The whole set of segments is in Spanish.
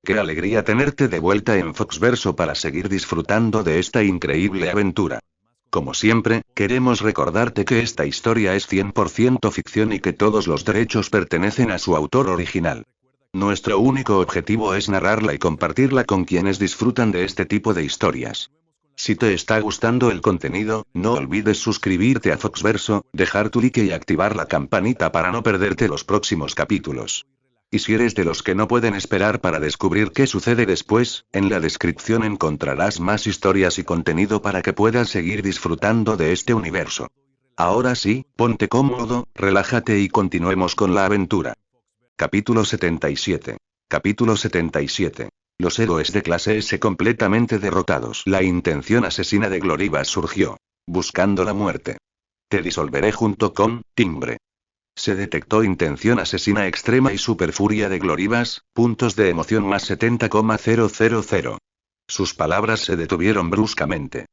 Qué alegría tenerte de vuelta en Foxverso para seguir disfrutando de esta increíble aventura. Como siempre, queremos recordarte que esta historia es 100% ficción y que todos los derechos pertenecen a su autor original. Nuestro único objetivo es narrarla y compartirla con quienes disfrutan de este tipo de historias. Si te está gustando el contenido, no olvides suscribirte a Foxverso, dejar tu like y activar la campanita para no perderte los próximos capítulos. Y si eres de los que no pueden esperar para descubrir qué sucede después, en la descripción encontrarás más historias y contenido para que puedas seguir disfrutando de este universo. Ahora sí, ponte cómodo, relájate y continuemos con la aventura. Capítulo 77. Capítulo 77. Los héroes de clase S completamente derrotados. La intención asesina de Gloribas surgió. Buscando la muerte. Te disolveré junto con Timbre. Se detectó intención asesina extrema y superfuria de Gloribas, puntos de emoción más 70,000. Sus palabras se detuvieron bruscamente.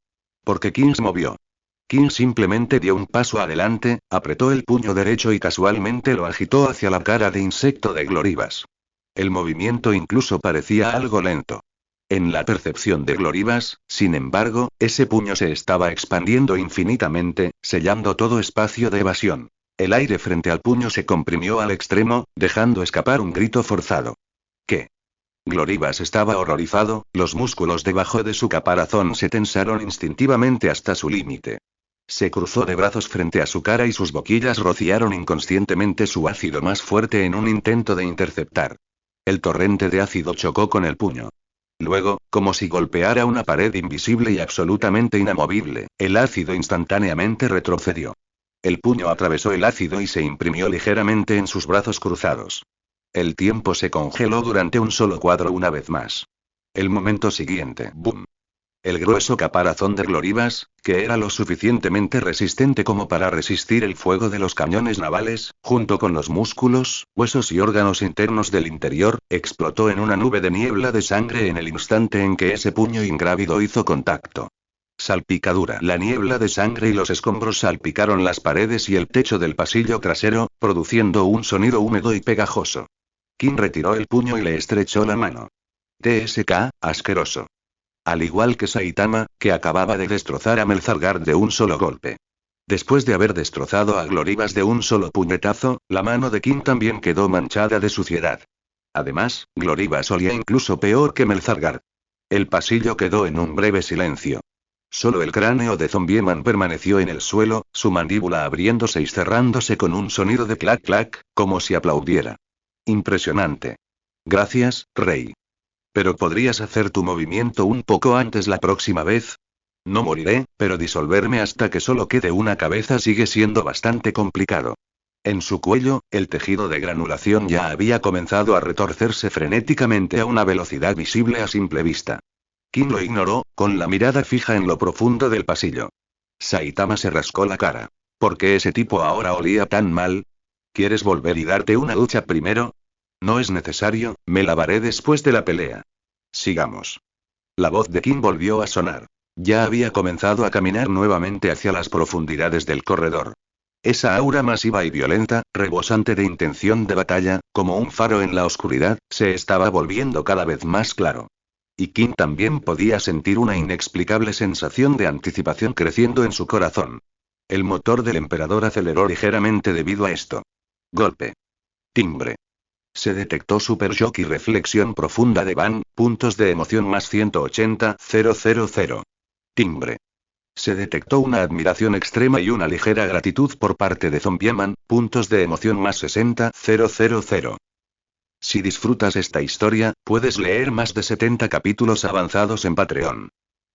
Porque King se movió. King simplemente dio un paso adelante, apretó el puño derecho y casualmente lo agitó hacia la cara de insecto de Gloribas. El movimiento incluso parecía algo lento. En la percepción de Gloribas, sin embargo, ese puño se estaba expandiendo infinitamente, sellando todo espacio de evasión. El aire frente al puño se comprimió al extremo, dejando escapar un grito forzado. ¿Qué? Gloribas estaba horrorizado, los músculos debajo de su caparazón se tensaron instintivamente hasta su límite. Se cruzó de brazos frente a su cara y sus boquillas rociaron inconscientemente su ácido más fuerte en un intento de interceptar. El torrente de ácido chocó con el puño. Luego, como si golpeara una pared invisible y absolutamente inamovible, el ácido instantáneamente retrocedió. El puño atravesó el ácido y se imprimió ligeramente en sus brazos cruzados. El tiempo se congeló durante un solo cuadro una vez más. El momento siguiente, ¡boom! El grueso caparazón de Gloribas, que era lo suficientemente resistente como para resistir el fuego de los cañones navales, junto con los músculos, huesos y órganos internos del interior, explotó en una nube de niebla de sangre en el instante en que ese puño ingrávido hizo contacto. Salpicadura. La niebla de sangre y los escombros salpicaron las paredes y el techo del pasillo trasero, produciendo un sonido húmedo y pegajoso. King retiró el puño y le estrechó la mano. TSK, asqueroso. Al igual que Saitama, que acababa de destrozar a Melzargard de un solo golpe. Después de haber destrozado a Gloribas de un solo puñetazo, la mano de King también quedó manchada de suciedad. Además, Gloribas olía incluso peor que Melzargard. El pasillo quedó en un breve silencio. Solo el cráneo de Zombieman permaneció en el suelo, su mandíbula abriéndose y cerrándose con un sonido de clac clac, como si aplaudiera. Impresionante. Gracias, Rey. Pero ¿podrías hacer tu movimiento un poco antes la próxima vez? No moriré, pero disolverme hasta que solo quede una cabeza sigue siendo bastante complicado. En su cuello, el tejido de granulación ya había comenzado a retorcerse frenéticamente a una velocidad visible a simple vista. King lo ignoró, con la mirada fija en lo profundo del pasillo. Saitama se rascó la cara. ¿Por qué ese tipo ahora olía tan mal? ¿Quieres volver y darte una ducha primero? No es necesario, me lavaré después de la pelea. Sigamos. La voz de King volvió a sonar. Ya había comenzado a caminar nuevamente hacia las profundidades del corredor. Esa aura masiva y violenta, rebosante de intención de batalla, como un faro en la oscuridad, se estaba volviendo cada vez más claro. Y King también podía sentir una inexplicable sensación de anticipación creciendo en su corazón. El motor del emperador aceleró ligeramente debido a esto. Golpe. Timbre. Se detectó Super Shock y reflexión profunda de Van, puntos de emoción más 180,000. Timbre. Se detectó una admiración extrema y una ligera gratitud por parte de Zombieman, puntos de emoción más 60,000. Si disfrutas esta historia, puedes leer más de 70 capítulos avanzados en Patreon.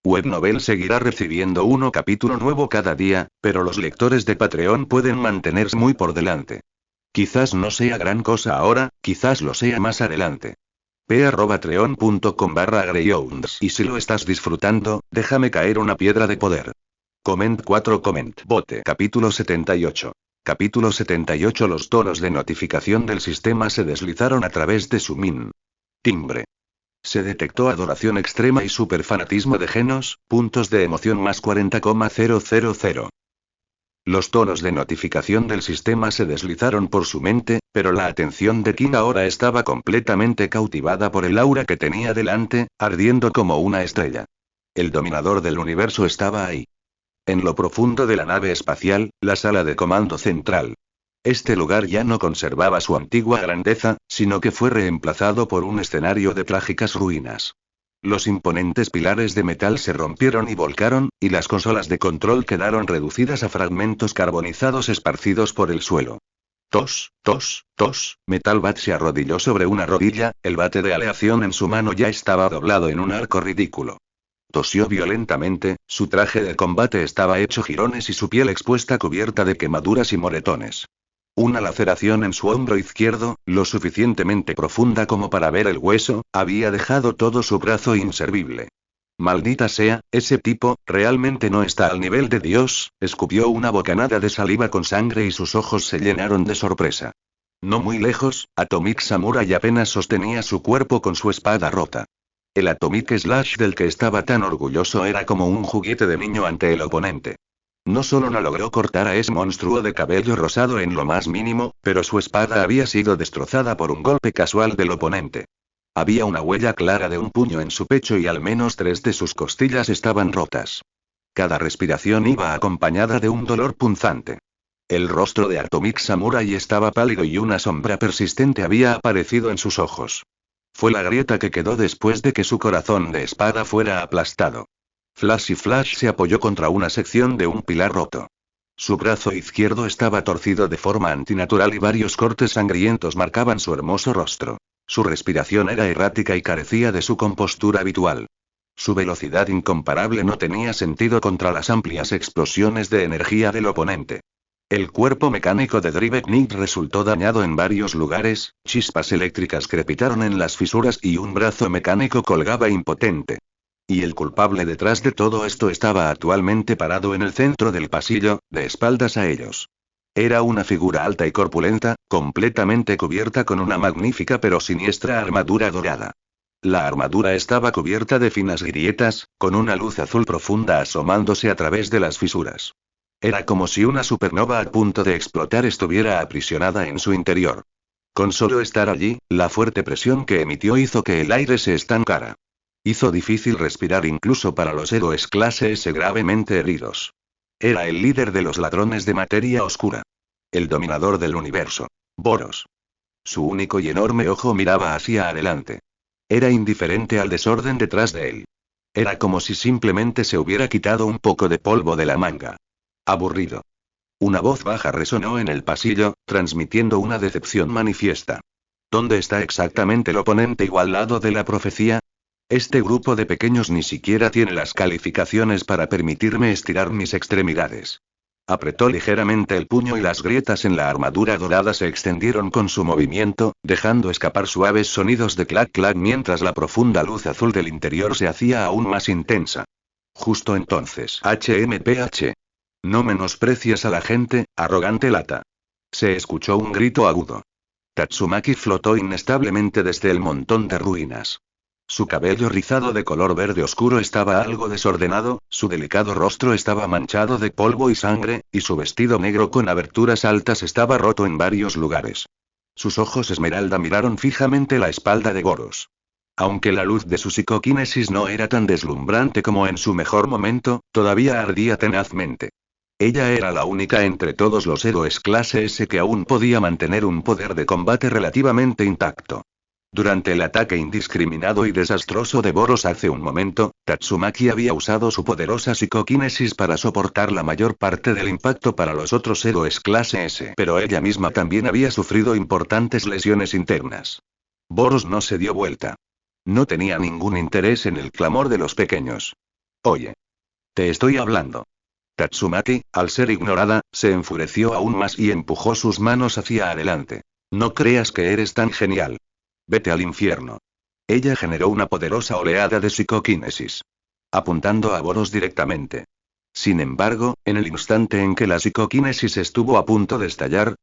Webnovel seguirá recibiendo un capítulo nuevo cada día, pero los lectores de Patreon pueden mantenerse muy por delante. Quizás no sea gran cosa ahora, quizás lo sea más adelante. p@patreon.com/greyhounds. Y si lo estás disfrutando, déjame caer una piedra de poder. Coment 4 Coment Bote. Capítulo 78. Capítulo 78. Los tonos de notificación del sistema se deslizaron a través de su min. Timbre. Se detectó adoración extrema y superfanatismo de Genos, puntos de emoción más 40,000. Los tonos de notificación del sistema se deslizaron por su mente, pero la atención de King ahora estaba completamente cautivada por el aura que tenía delante, ardiendo como una estrella. El dominador del universo estaba ahí. En lo profundo de la nave espacial, la sala de comando central. Este lugar ya no conservaba su antigua grandeza, sino que fue reemplazado por un escenario de trágicas ruinas. Los imponentes pilares de metal se rompieron y volcaron, y las consolas de control quedaron reducidas a fragmentos carbonizados esparcidos por el suelo. Tos, tos, tos. Metal Bat se arrodilló sobre una rodilla, el bate de aleación en su mano ya estaba doblado en un arco ridículo. Tosió violentamente, su traje de combate estaba hecho jirones y su piel expuesta cubierta de quemaduras y moretones. Una laceración en su hombro izquierdo, lo suficientemente profunda como para ver el hueso, había dejado todo su brazo inservible. Maldita sea, ese tipo, realmente no está al nivel de Dios, escupió una bocanada de saliva con sangre y sus ojos se llenaron de sorpresa. No muy lejos, Atomic Samurai apenas sostenía su cuerpo con su espada rota. El Atomic Slash del que estaba tan orgulloso era como un juguete de niño ante el oponente. No solo no logró cortar a ese monstruo de cabello rosado en lo más mínimo, pero su espada había sido destrozada por un golpe casual del oponente. Había una huella clara de un puño en su pecho y al menos 3 de sus costillas estaban rotas. Cada respiración iba acompañada de un dolor punzante. El rostro de Atomic Samurai estaba pálido y una sombra persistente había aparecido en sus ojos. Fue la grieta que quedó después de que su corazón de espada fuera aplastado. Flash se apoyó contra una sección de un pilar roto. Su brazo izquierdo estaba torcido de forma antinatural y varios cortes sangrientos marcaban su hermoso rostro. Su respiración era errática y carecía de su compostura habitual. Su velocidad incomparable no tenía sentido contra las amplias explosiones de energía del oponente. El cuerpo mecánico de Driveknik resultó dañado en varios lugares, chispas eléctricas crepitaron en las fisuras y un brazo mecánico colgaba impotente. Y el culpable detrás de todo esto estaba actualmente parado en el centro del pasillo, de espaldas a ellos. Era una figura alta y corpulenta, completamente cubierta con una magnífica pero siniestra armadura dorada. La armadura estaba cubierta de finas grietas, con una luz azul profunda asomándose a través de las fisuras. Era como si una supernova a punto de explotar estuviera aprisionada en su interior. Con solo estar allí, la fuerte presión que emitió hizo que el aire se estancara. Hizo difícil respirar incluso para los héroes clase S gravemente heridos. Era el líder de los ladrones de materia oscura. El dominador del universo. Boros. Su único y enorme ojo miraba hacia adelante. Era indiferente al desorden detrás de él. Era como si simplemente se hubiera quitado un poco de polvo de la manga. Aburrido. Una voz baja resonó en el pasillo, transmitiendo una decepción manifiesta. ¿Dónde está exactamente el oponente igualado de la profecía? Este grupo de pequeños ni siquiera tiene las calificaciones para permitirme estirar mis extremidades. Apretó ligeramente el puño y las grietas en la armadura dorada se extendieron con su movimiento, dejando escapar suaves sonidos de clac clac mientras la profunda luz azul del interior se hacía aún más intensa. Justo entonces, HMPH. No menosprecias a la gente, arrogante lata. Se escuchó un grito agudo. Tatsumaki flotó inestablemente desde el montón de ruinas. Su cabello rizado de color verde oscuro estaba algo desordenado, su delicado rostro estaba manchado de polvo y sangre, y su vestido negro con aberturas altas estaba roto en varios lugares. Sus ojos esmeralda miraron fijamente la espalda de Boros. Aunque la luz de su psicoquinesis no era tan deslumbrante como en su mejor momento, todavía ardía tenazmente. Ella era la única entre todos los héroes clase S que aún podía mantener un poder de combate relativamente intacto. Durante el ataque indiscriminado y desastroso de Boros hace un momento, Tatsumaki había usado su poderosa psicoquinesis para soportar la mayor parte del impacto para los otros héroes clase S. Pero ella misma también había sufrido importantes lesiones internas. Boros no se dio vuelta. No tenía ningún interés en el clamor de los pequeños. Oye. Te estoy hablando. Tatsumaki, al ser ignorada, se enfureció aún más y empujó sus manos hacia adelante. No creas que eres tan genial. Vete al infierno. Ella generó una poderosa oleada de psicoquinesis. Apuntando a Boros directamente. Sin embargo, en el instante en que la psicoquinesis estuvo a punto de estallar,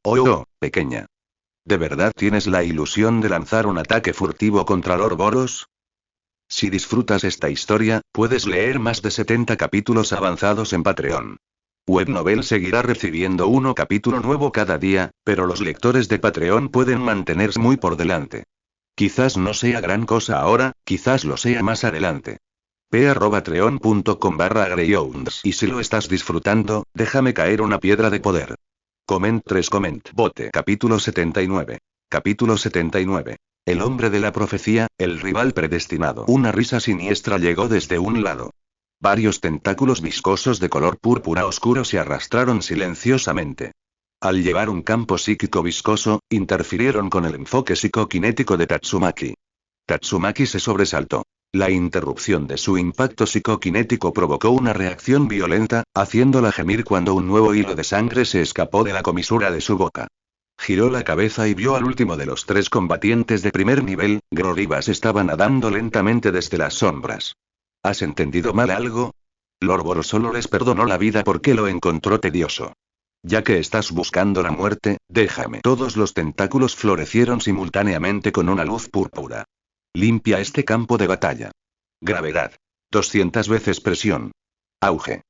pequeña. ¿De verdad tienes la ilusión de lanzar un ataque furtivo contra Lord Boros? Si disfrutas esta historia, puedes leer más de 70 capítulos avanzados en Patreon. Webnovel seguirá recibiendo un capítulo nuevo cada día, pero los lectores de Patreon pueden mantenerse muy por delante. Quizás no sea gran cosa ahora, quizás lo sea más adelante. p@patreon.com/greyhounds. Y si lo estás disfrutando, déjame caer una piedra de poder. Coment 3 Coment Bote. Capítulo 79. Capítulo 79. El hombre de la profecía, el rival predestinado. Una risa siniestra llegó desde un lado. Varios tentáculos viscosos de color púrpura oscuro se arrastraron silenciosamente. Al llevar un campo psíquico viscoso, interfirieron con el enfoque psicoquinético de Tatsumaki. Tatsumaki se sobresaltó. La interrupción de su impacto psicoquinético provocó una reacción violenta, haciéndola gemir cuando un nuevo hilo de sangre se escapó de la comisura de su boca. Giró la cabeza y vio al último de los 3 combatientes de primer nivel. Grorivas estaba nadando lentamente desde las sombras. ¿Has entendido mal algo? Lord Boros solo les perdonó la vida porque lo encontró tedioso. Ya que estás buscando la muerte, déjame. Todos los tentáculos florecieron simultáneamente con una luz púrpura. Limpia este campo de batalla. Gravedad. 200 veces presión. Auge.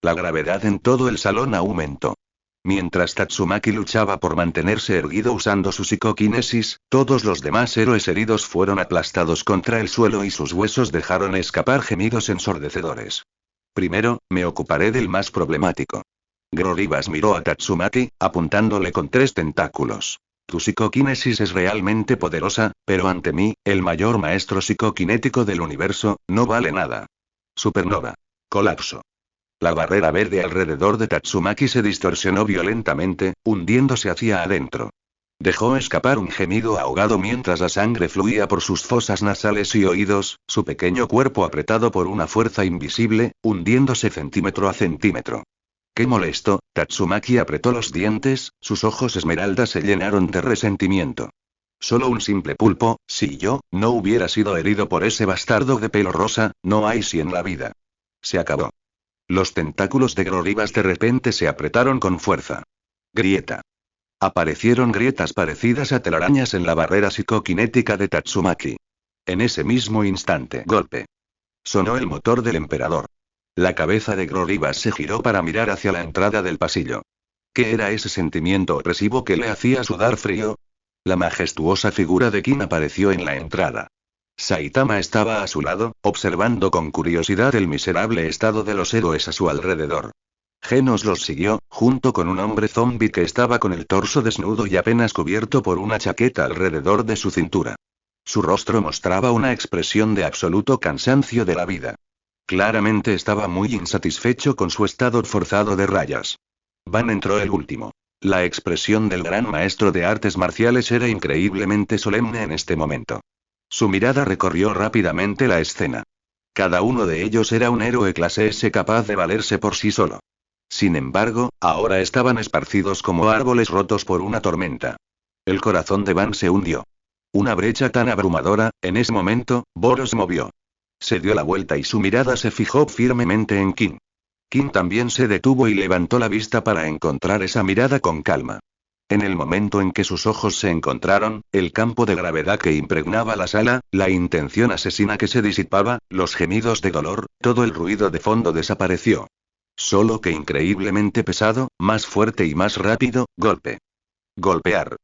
La gravedad en todo el salón aumentó. Mientras Tatsumaki luchaba por mantenerse erguido usando su psicoquinesis, todos los demás héroes heridos fueron aplastados contra el suelo y sus huesos dejaron escapar gemidos ensordecedores. Primero, me ocuparé del más problemático. Grorivas miró a Tatsumaki, apuntándole con 3 tentáculos. Tu psicoquinesis es realmente poderosa, pero ante mí, el mayor maestro psicoquinético del universo, no vale nada. Supernova. Colapso. La barrera verde alrededor de Tatsumaki se distorsionó violentamente, hundiéndose hacia adentro. Dejó escapar un gemido ahogado mientras la sangre fluía por sus fosas nasales y oídos, su pequeño cuerpo apretado por una fuerza invisible, hundiéndose centímetro a centímetro. ¡Qué molesto! Tatsumaki apretó los dientes, sus ojos esmeralda se llenaron de resentimiento. Solo un simple pulpo, si yo no hubiera sido herido por ese bastardo de pelo rosa, no hay si en la vida. Se acabó. Los tentáculos de Grorivas de repente se apretaron con fuerza. Grieta. Aparecieron grietas parecidas a telarañas en la barrera psicoquinética de Tatsumaki. En ese mismo instante, golpe. Sonó el motor del emperador. La cabeza de Grorivas se giró para mirar hacia la entrada del pasillo. ¿Qué era ese sentimiento opresivo que le hacía sudar frío? La majestuosa figura de Kin apareció en la entrada. Saitama estaba a su lado, observando con curiosidad el miserable estado de los héroes a su alrededor. Genos los siguió, junto con un hombre zombi que estaba con el torso desnudo y apenas cubierto por una chaqueta alrededor de su cintura. Su rostro mostraba una expresión de absoluto cansancio de la vida. Claramente estaba muy insatisfecho con su estado forzado de rayas. Van entró el último. La expresión del gran maestro de artes marciales era increíblemente solemne en este momento. Su mirada recorrió rápidamente la escena. Cada uno de ellos era un héroe clase S capaz de valerse por sí solo. Sin embargo, ahora estaban esparcidos como árboles rotos por una tormenta. El corazón de Van se hundió. Una brecha tan abrumadora, en ese momento, Boros movió. Se dio la vuelta y su mirada se fijó firmemente en Kin. Kin también se detuvo y levantó la vista para encontrar esa mirada con calma. En el momento en que sus ojos se encontraron, el campo de gravedad que impregnaba la sala, la intención asesina que se disipaba, los gemidos de dolor, todo el ruido de fondo desapareció. Solo que increíblemente pesado, más fuerte y más rápido, golpe. Golpear.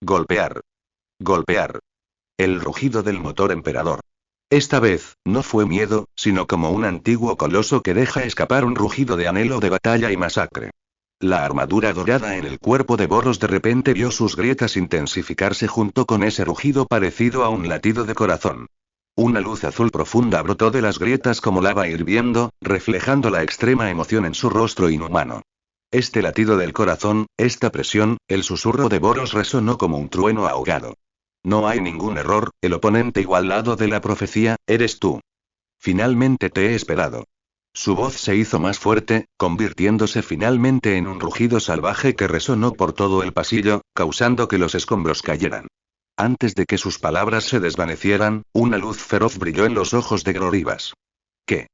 Golpear. Golpear. El rugido del motor emperador. Esta vez, no fue miedo, sino como un antiguo coloso que deja escapar un rugido de anhelo de batalla y masacre. La armadura dorada en el cuerpo de Boros de repente vio sus grietas intensificarse junto con ese rugido parecido a un latido de corazón. Una luz azul profunda brotó de las grietas como lava hirviendo, reflejando la extrema emoción en su rostro inhumano. Este latido del corazón, esta presión, el susurro de Boros resonó como un trueno ahogado. No hay ningún error, el oponente igualado de la profecía, eres tú. Finalmente te he esperado. Su voz se hizo más fuerte, convirtiéndose finalmente en un rugido salvaje que resonó por todo el pasillo, causando que los escombros cayeran. Antes de que sus palabras se desvanecieran, una luz feroz brilló en los ojos de Grorivas. ¿Qué?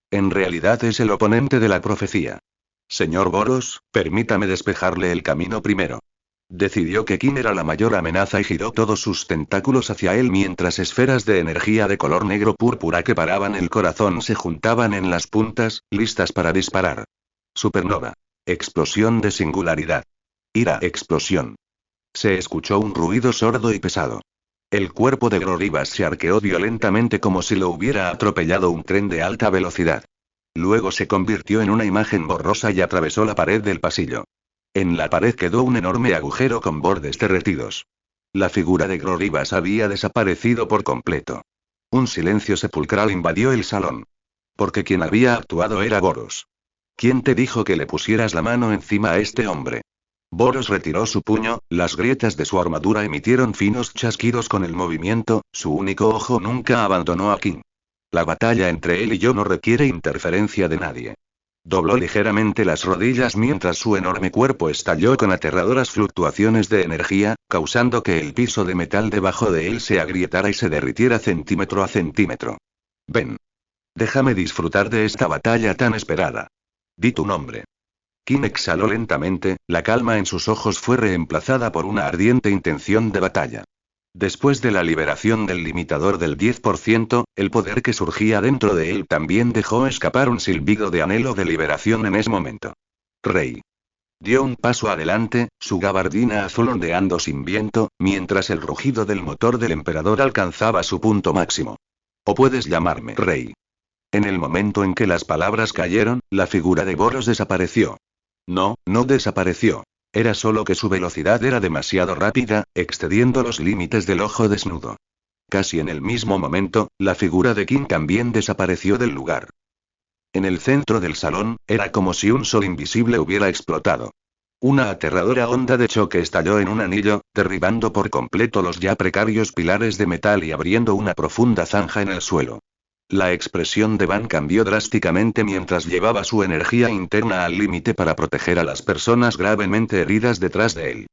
En realidad es el oponente de la profecía. Señor Boros, permítame despejarle el camino primero. Decidió que Kin era la mayor amenaza y giró todos sus tentáculos hacia él mientras esferas de energía de color negro púrpura que paraban el corazón se juntaban en las puntas, listas para disparar. Supernova. explosión de singularidad. Ira, explosión. Se escuchó un ruido sordo y pesado. El cuerpo de Grorivas se arqueó violentamente como si lo hubiera atropellado un tren de alta velocidad. Luego se convirtió en una imagen borrosa y atravesó la pared del pasillo. En la pared quedó un enorme agujero con bordes derretidos. La figura de Grorivas había desaparecido por completo. Un silencio sepulcral invadió el salón. Porque quien había actuado era Boros. ¿Quién te dijo que le pusieras la mano encima a este hombre? Boros retiró su puño, las grietas de su armadura emitieron finos chasquidos con el movimiento, su único ojo nunca abandonó a King. La batalla entre él y yo no requiere interferencia de nadie. Dobló ligeramente las rodillas mientras su enorme cuerpo estalló con aterradoras fluctuaciones de energía, causando que el piso de metal debajo de él se agrietara y se derritiera centímetro a centímetro. Ven. Déjame disfrutar de esta batalla tan esperada. Di tu nombre. King exhaló lentamente, la calma en sus ojos fue reemplazada por una ardiente intención de batalla. Después de la liberación del limitador del 10%, el poder que surgía dentro de él también dejó escapar un silbido de anhelo de liberación en ese momento. Rey. Dio un paso adelante, su gabardina azul ondeando sin viento, mientras el rugido del motor del emperador alcanzaba su punto máximo. O puedes llamarme Rey. En el momento en que las palabras cayeron, la figura de Boros desapareció. No, no desapareció. Era solo que su velocidad era demasiado rápida, excediendo los límites del ojo desnudo. Casi en el mismo momento, la figura de King también desapareció del lugar. En el centro del salón, era como si un sol invisible hubiera explotado. Una aterradora onda de choque estalló en un anillo, derribando por completo los ya precarios pilares de metal y abriendo una profunda zanja en el suelo. La expresión de Van cambió drásticamente mientras llevaba su energía interna al límite para proteger a las personas gravemente heridas detrás de él.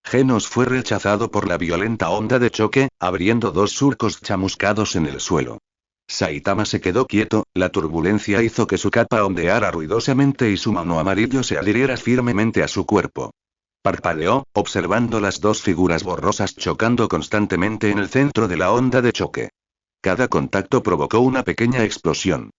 Genos fue rechazado por la violenta onda de choque, abriendo dos surcos chamuscados en el suelo. Saitama se quedó quieto, la turbulencia hizo que su capa ondeara ruidosamente y su mano amarillo se adhiriera firmemente a su cuerpo. Parpadeó, observando las dos figuras borrosas chocando constantemente en el centro de la onda de choque. Cada contacto provocó una pequeña explosión.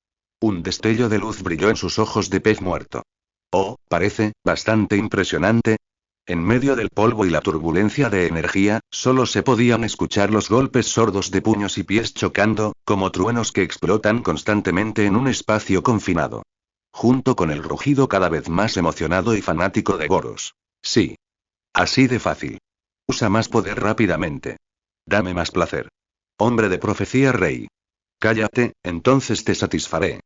Un destello de luz brilló en sus ojos de pez muerto. Oh, parece bastante impresionante. En medio del polvo y la turbulencia de energía, solo se podían escuchar los golpes sordos de puños y pies chocando, como truenos que explotan constantemente en un espacio confinado. Junto con el rugido cada vez más emocionado y fanático de Boros. Sí. Así de fácil. Usa más poder rápidamente. Dame más placer. Hombre de profecía Rey. Cállate, entonces te satisfaré.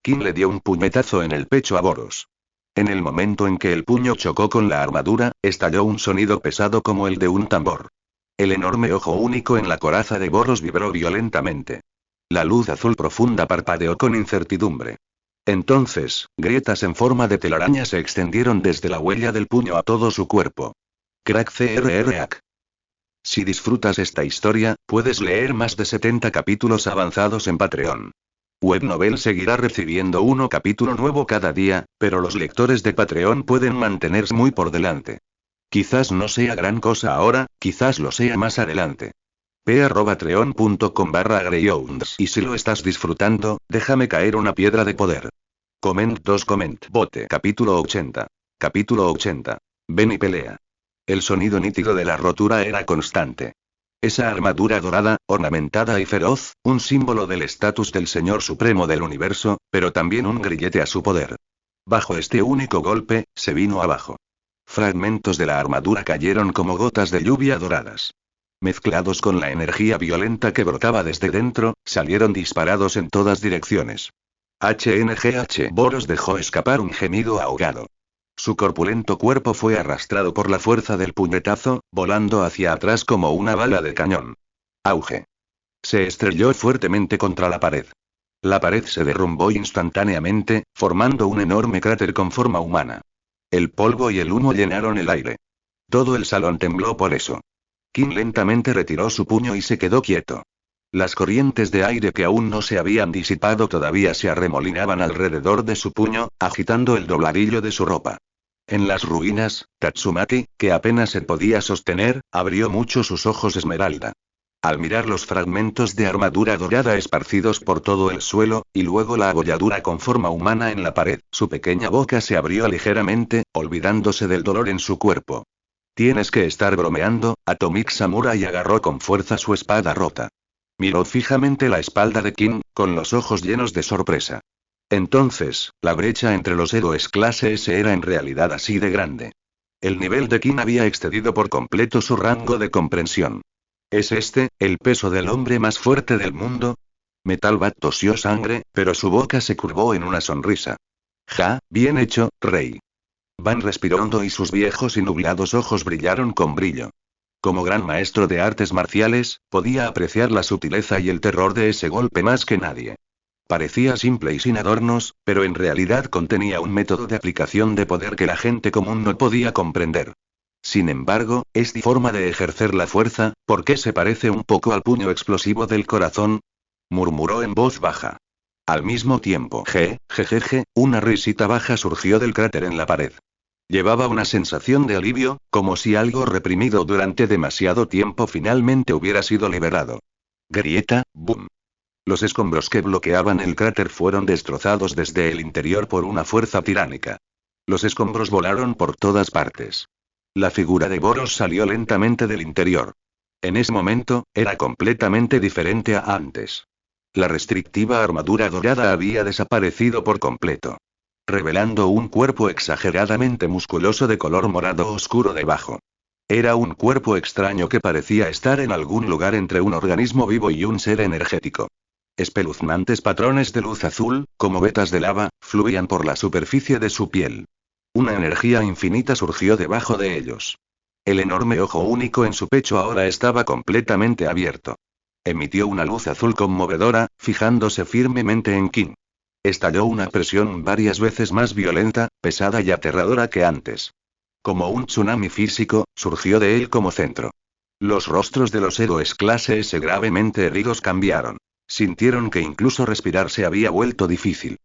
King le dio un puñetazo en el pecho a Boros. En el momento en que el puño chocó con la armadura, estalló un sonido pesado como el de un tambor. El enorme ojo único en la coraza de Boros vibró violentamente. La luz azul profunda parpadeó con incertidumbre. Entonces, grietas en forma de telaraña se extendieron desde la huella del puño a todo su cuerpo. Crack CRRAC. Si disfrutas esta historia, puedes leer más de 70 capítulos avanzados en Patreon. Webnovel seguirá recibiendo un capítulo nuevo cada día, pero los lectores de Patreon pueden mantenerse muy por delante. Quizás no sea gran cosa ahora, quizás lo sea más adelante. patreon.com/greyhounds. Y si lo estás disfrutando, déjame caer una piedra de poder. Comment bote. Capítulo 80. Capítulo 80. Ven y pelea. El sonido nítido de la rotura era constante. Esa armadura dorada, ornamentada y feroz, un símbolo del estatus del Señor Supremo del Universo, pero también un grillete a su poder. Bajo este único golpe, se vino abajo. Fragmentos de la armadura cayeron como gotas de lluvia doradas. Mezclados con la energía violenta que brotaba desde dentro, salieron disparados en todas direcciones. HNGH. Boros dejó escapar un gemido ahogado. Su corpulento cuerpo fue arrastrado por la fuerza del puñetazo, volando hacia atrás como una bala de cañón. Auge. Se estrelló fuertemente contra la pared. La pared se derrumbó instantáneamente, formando un enorme cráter con forma humana. El polvo y el humo llenaron el aire. Todo el salón tembló por eso. King lentamente retiró su puño y se quedó quieto. Las corrientes de aire que aún no se habían disipado todavía se arremolinaban alrededor de su puño, agitando el dobladillo de su ropa. En las ruinas, Tatsumaki, que apenas se podía sostener, abrió mucho sus ojos esmeralda. Al mirar los fragmentos de armadura dorada esparcidos por todo el suelo, y luego la abolladura con forma humana en la pared, su pequeña boca se abrió ligeramente, olvidándose del dolor en su cuerpo. Tienes que estar bromeando, Atomic Samurai agarró con fuerza su espada rota. Miró fijamente la espalda de King, con los ojos llenos de sorpresa. Entonces, la brecha entre los héroes clase S era en realidad así de grande. El nivel de King había excedido por completo su rango de comprensión. ¿Es este, el peso del hombre más fuerte del mundo? Metal Bat tosió sangre, pero su boca se curvó en una sonrisa. Ja, bien hecho, Rey. Van respiró hondo y sus viejos y nublados ojos brillaron con brillo. Como gran maestro de artes marciales, podía apreciar la sutileza y el terror de ese golpe más que nadie. Parecía simple y sin adornos, pero en realidad contenía un método de aplicación de poder que la gente común no podía comprender. Sin embargo, esta forma de ejercer la fuerza, ¿por qué se parece un poco al puño explosivo del corazón? Murmuró en voz baja. Al mismo tiempo, jejeje, una risita baja surgió del cráter en la pared. Llevaba una sensación de alivio, como si algo reprimido durante demasiado tiempo finalmente hubiera sido liberado. Grieta, boom. Los escombros que bloqueaban el cráter fueron destrozados desde el interior por una fuerza tiránica. Los escombros volaron por todas partes. La figura de Boros salió lentamente del interior. En ese momento, era completamente diferente a antes. La restrictiva armadura dorada había desaparecido por completo, revelando un cuerpo exageradamente musculoso de color morado oscuro debajo. Era un cuerpo extraño que parecía estar en algún lugar entre un organismo vivo y un ser energético. Espeluznantes patrones de luz azul, como vetas de lava, fluían por la superficie de su piel. Una energía infinita surgió debajo de ellos. El enorme ojo único en su pecho ahora estaba completamente abierto. Emitió una luz azul conmovedora, fijándose firmemente en King. Estalló una presión varias veces más violenta, pesada y aterradora que antes. Como un tsunami físico, surgió de él como centro. Los rostros de los héroes clase S gravemente heridos cambiaron. Sintieron que incluso respirar se había vuelto difícil.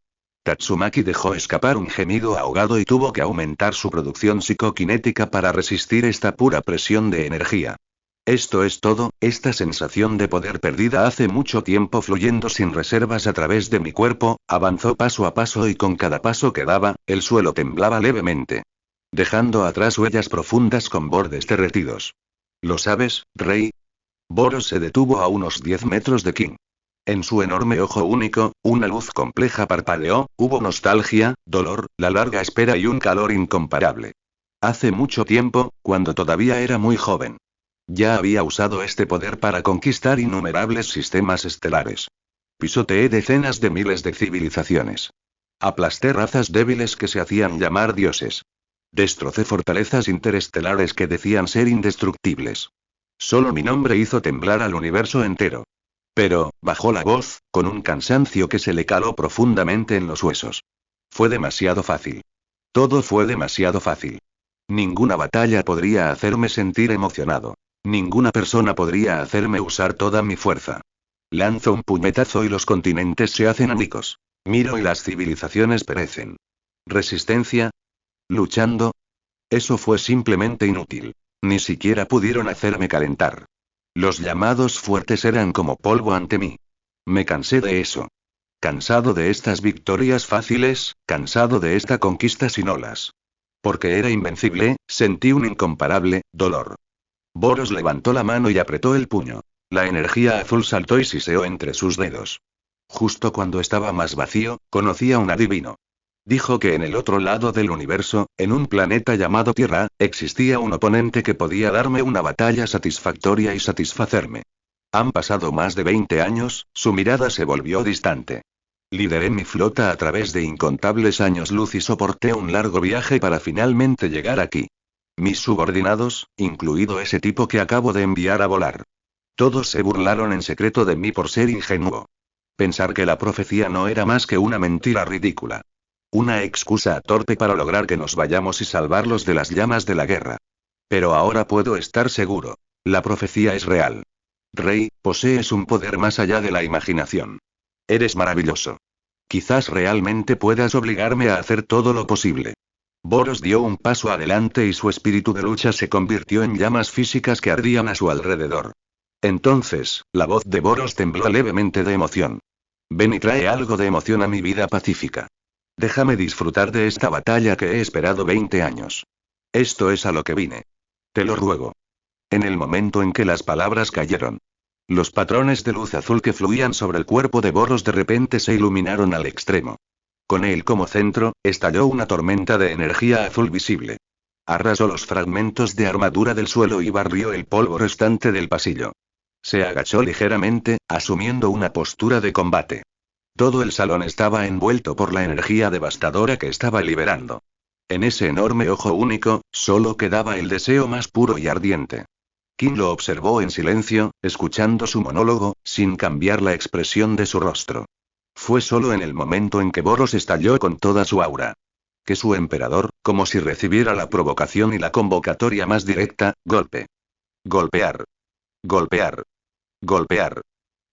Tatsumaki dejó escapar un gemido ahogado y tuvo que aumentar su producción psicoquinética para resistir esta pura presión de energía. Esto es todo, esta sensación de poder perdida hace mucho tiempo fluyendo sin reservas a través de mi cuerpo, avanzó paso a paso y con cada paso que daba, el suelo temblaba levemente, dejando atrás huellas profundas con bordes derretidos. ¿Lo sabes, Rey? Boros se detuvo a unos 10 metros de King. En su enorme ojo único, una luz compleja parpadeó, hubo nostalgia, dolor, la larga espera y un calor incomparable. Hace mucho tiempo, cuando todavía era muy joven. Ya había usado este poder para conquistar innumerables sistemas estelares. Pisoteé decenas de miles de civilizaciones. Aplasté razas débiles que se hacían llamar dioses. Destrocé fortalezas interestelares que decían ser indestructibles. Solo mi nombre hizo temblar al universo entero. Pero, bajó la voz, con un cansancio que se le caló profundamente en los huesos. Fue demasiado fácil. Todo fue demasiado fácil. Ninguna batalla podría hacerme sentir emocionado. Ninguna persona podría hacerme usar toda mi fuerza. Lanzo un puñetazo y los continentes se hacen añicos. Miro y las civilizaciones perecen. ¿Resistencia? ¿Luchando? Eso fue simplemente inútil. Ni siquiera pudieron hacerme calentar. Los llamados fuertes eran como polvo ante mí. Me cansé de eso. Cansado de estas victorias fáciles, cansado de esta conquista sin olas. Porque era invencible, sentí un incomparable dolor. Boros levantó la mano y apretó el puño. La energía azul saltó y siseó entre sus dedos. Justo cuando estaba más vacío, conocí a un adivino. Dijo que en el otro lado del universo, en un planeta llamado Tierra, existía un oponente que podía darme una batalla satisfactoria y satisfacerme. Han pasado más de 20 años, su mirada se volvió distante. Lideré mi flota a través de incontables años luz y soporté un largo viaje para finalmente llegar aquí. Mis subordinados, incluido ese tipo que acabo de enviar a volar. Todos se burlaron en secreto de mí por ser ingenuo. Pensar que la profecía no era más que una mentira ridícula. Una excusa torpe para lograr que nos vayamos y salvarlos de las llamas de la guerra. Pero ahora puedo estar seguro. La profecía es real. Rey, posees un poder más allá de la imaginación. Eres maravilloso. Quizás realmente puedas obligarme a hacer todo lo posible. Boros dio un paso adelante y su espíritu de lucha se convirtió en llamas físicas que ardían a su alrededor. Entonces, la voz de Boros tembló levemente de emoción. Ven y trae algo de emoción a mi vida pacífica. Déjame disfrutar de esta batalla que he esperado 20 años. Esto es a lo que vine. Te lo ruego. En el momento en que las palabras cayeron, los patrones de luz azul que fluían sobre el cuerpo de Boros de repente se iluminaron al extremo. Con él como centro, estalló una tormenta de energía azul visible. Arrasó los fragmentos de armadura del suelo y barrió el polvo restante del pasillo. Se agachó ligeramente, asumiendo una postura de combate. Todo el salón estaba envuelto por la energía devastadora que estaba liberando. En ese enorme ojo único, solo quedaba el deseo más puro y ardiente. Kim lo observó en silencio, escuchando su monólogo, sin cambiar la expresión de su rostro. Fue solo en el momento en que Boros estalló con toda su aura, que su emperador, como si recibiera la provocación y la convocatoria más directa, golpe. Golpear. Golpear. Golpear.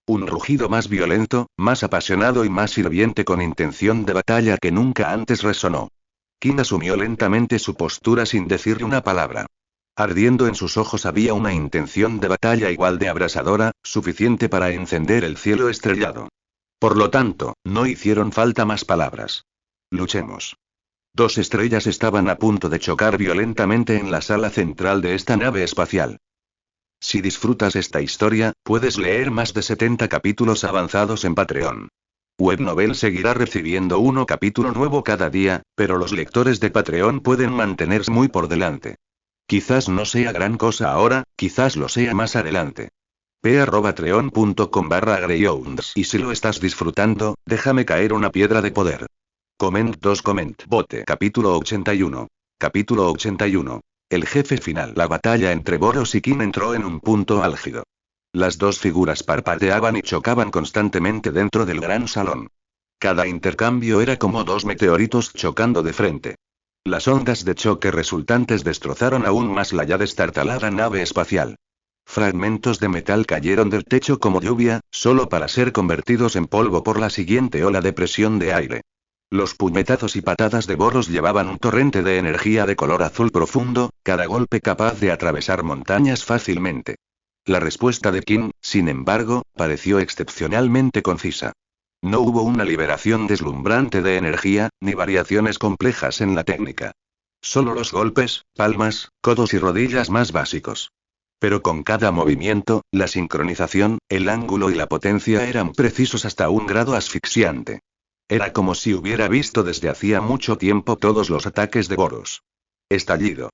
Un rugido más violento, más apasionado y más hirviente con intención de batalla que nunca antes resonó. Kim asumió lentamente su postura sin decirle una palabra. Ardiendo en sus ojos había una intención de batalla igual de abrasadora, suficiente para encender el cielo estrellado. Por lo tanto, no hicieron falta más palabras. Luchemos. Dos estrellas estaban a punto de chocar violentamente en la sala central de esta nave espacial. Si disfrutas esta historia, puedes leer más de 70 capítulos avanzados en Patreon. Webnovel seguirá recibiendo un capítulo nuevo cada día, pero los lectores de Patreon pueden mantenerse muy por delante. Quizás no sea gran cosa ahora, quizás lo sea más adelante. p@patreon.com/greyhounds. Y si lo estás disfrutando, déjame caer una piedra de poder. Comment. Bote. Capítulo 81. Capítulo 81. El jefe final. La batalla entre Boros y Kim entró en un punto álgido. Las dos figuras parpadeaban y chocaban constantemente dentro del gran salón. Cada intercambio era como dos meteoritos chocando de frente. Las ondas de choque resultantes destrozaron aún más la ya destartalada nave espacial. Fragmentos de metal cayeron del techo como lluvia, solo para ser convertidos en polvo por la siguiente ola de presión de aire. Los puñetazos y patadas de Boros llevaban un torrente de energía de color azul profundo, cada golpe capaz de atravesar montañas fácilmente. La respuesta de Kim, sin embargo, pareció excepcionalmente concisa. No hubo una liberación deslumbrante de energía, ni variaciones complejas en la técnica. Solo los golpes, palmas, codos y rodillas más básicos. Pero con cada movimiento, la sincronización, el ángulo y la potencia eran precisos hasta un grado asfixiante. Era como si hubiera visto desde hacía mucho tiempo todos los ataques de Boros. Estallido.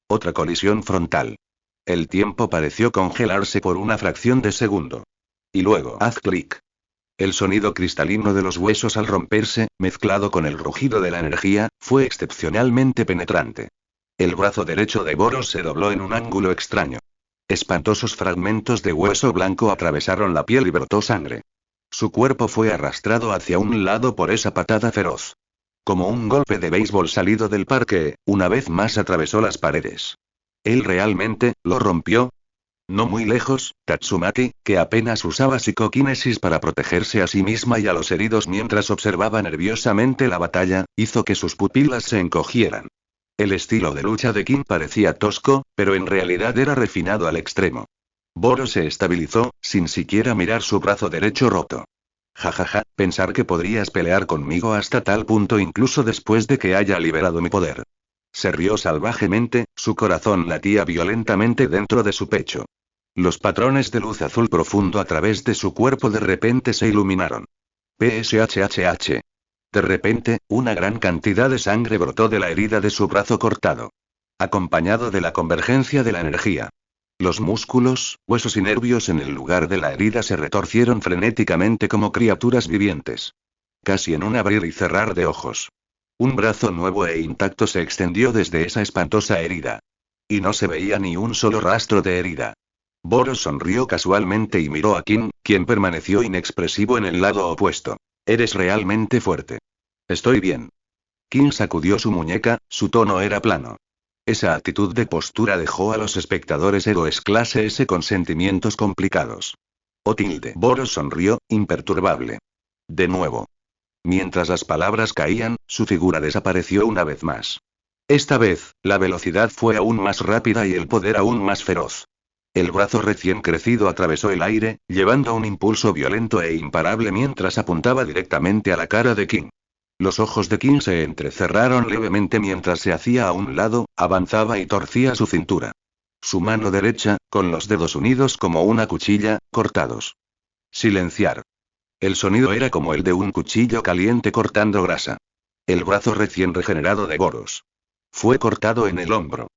Otra colisión frontal. El tiempo pareció congelarse por una fracción de segundo. Y luego, haz clic. El sonido cristalino de los huesos al romperse, mezclado con el rugido de la energía, fue excepcionalmente penetrante. El brazo derecho de Boros se dobló en un ángulo extraño. Espantosos fragmentos de hueso blanco atravesaron la piel y brotó sangre. Su cuerpo fue arrastrado hacia un lado por esa patada feroz. Como un golpe de béisbol salido del parque, una vez más atravesó las paredes. ¿Él realmente lo rompió? No muy lejos, Tatsumaki, que apenas usaba psicoquinesis para protegerse a sí misma y a los heridos mientras observaba nerviosamente la batalla, hizo que sus pupilas se encogieran. El estilo de lucha de Kim parecía tosco, pero en realidad era refinado al extremo. Boros se estabilizó, sin siquiera mirar su brazo derecho roto. Jajaja, pensar que podrías pelear conmigo hasta tal punto incluso después de que haya liberado mi poder. Se rió salvajemente, su corazón latía violentamente dentro de su pecho. Los patrones de luz azul profundo a través de su cuerpo de repente se iluminaron. PSHHH. De repente, una gran cantidad de sangre brotó de la herida de su brazo cortado. Acompañado de la convergencia de la energía. Los músculos, huesos y nervios en el lugar de la herida se retorcieron frenéticamente como criaturas vivientes. Casi en un abrir y cerrar de ojos. Un brazo nuevo e intacto se extendió desde esa espantosa herida. Y no se veía ni un solo rastro de herida. Boros sonrió casualmente y miró a Kim, quien permaneció inexpresivo en el lado opuesto. Eres realmente fuerte. Estoy bien. Kim sacudió su muñeca, su tono era plano. Esa actitud de postura dejó a los espectadores héroes clase S con sentimientos complicados. Boros sonrió, imperturbable. De nuevo. Mientras las palabras caían, su figura desapareció una vez más. Esta vez, la velocidad fue aún más rápida y el poder aún más feroz. El brazo recién crecido atravesó el aire, llevando un impulso violento e imparable mientras apuntaba directamente a la cara de King. Los ojos de King se entrecerraron levemente mientras se hacía a un lado, avanzaba y torcía su cintura. Su mano derecha, con los dedos unidos como una cuchilla, cortados. Silenciar. El sonido era como el de un cuchillo caliente cortando grasa. El brazo recién regenerado de Boros. Fue cortado en el hombro.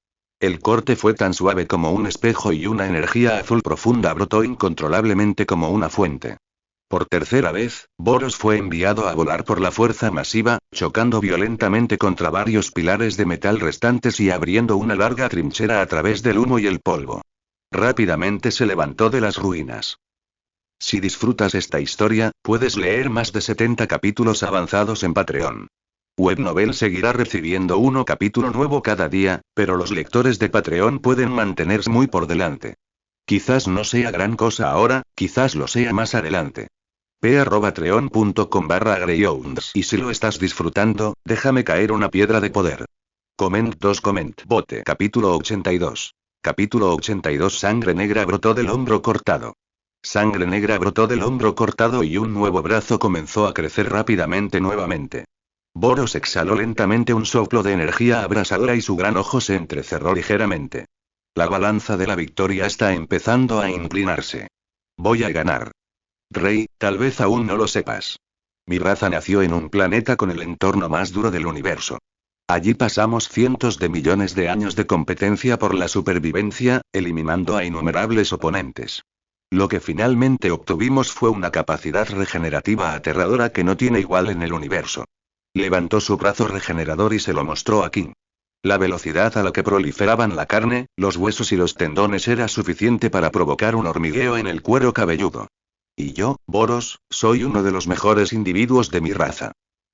El corte fue tan suave como un espejo y una energía azul profunda brotó incontrolablemente como una fuente. Por tercera vez, Boros fue enviado a volar por la fuerza masiva, chocando violentamente contra varios pilares de metal restantes y abriendo una larga trinchera a través del humo y el polvo. Rápidamente se levantó de las ruinas. Si disfrutas esta historia, puedes leer más de 70 capítulos avanzados en Patreon. Webnovel seguirá recibiendo un capítulo nuevo cada día, pero los lectores de Patreon pueden mantenerse muy por delante. Quizás no sea gran cosa ahora, quizás lo sea más adelante. p@patreon.com/greyhounds. Y si lo estás disfrutando, déjame caer una piedra de poder. Comment bote. Capítulo 82. Capítulo 82. Sangre negra brotó del hombro cortado. Sangre negra brotó del hombro cortado y un nuevo brazo comenzó a crecer rápidamente nuevamente. Boros exhaló lentamente un soplo de energía abrasadora y su gran ojo se entrecerró ligeramente. La balanza de la victoria está empezando a inclinarse. Voy a ganar. Rey, tal vez aún no lo sepas. Mi raza nació en un planeta con el entorno más duro del universo. Allí pasamos cientos de millones de años de competencia por la supervivencia, eliminando a innumerables oponentes. Lo que finalmente obtuvimos fue una capacidad regenerativa aterradora que no tiene igual en el universo. Levantó su brazo regenerador y se lo mostró a King. La velocidad a la que proliferaban la carne, los huesos y los tendones era suficiente para provocar un hormigueo en el cuero cabelludo. Y yo, Boros, soy uno de los mejores individuos de mi raza.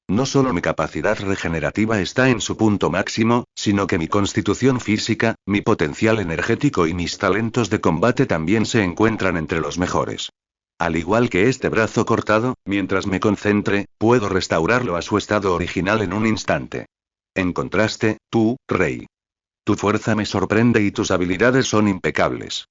No solo mi capacidad regenerativa está en su punto máximo, sino que mi constitución física, mi potencial energético y mis talentos de combate también se encuentran entre los mejores. Al igual que este brazo cortado, mientras me concentre, puedo restaurarlo a su estado original en un instante. En contraste, tú, Rey. Tu fuerza me sorprende y tus habilidades son impecables.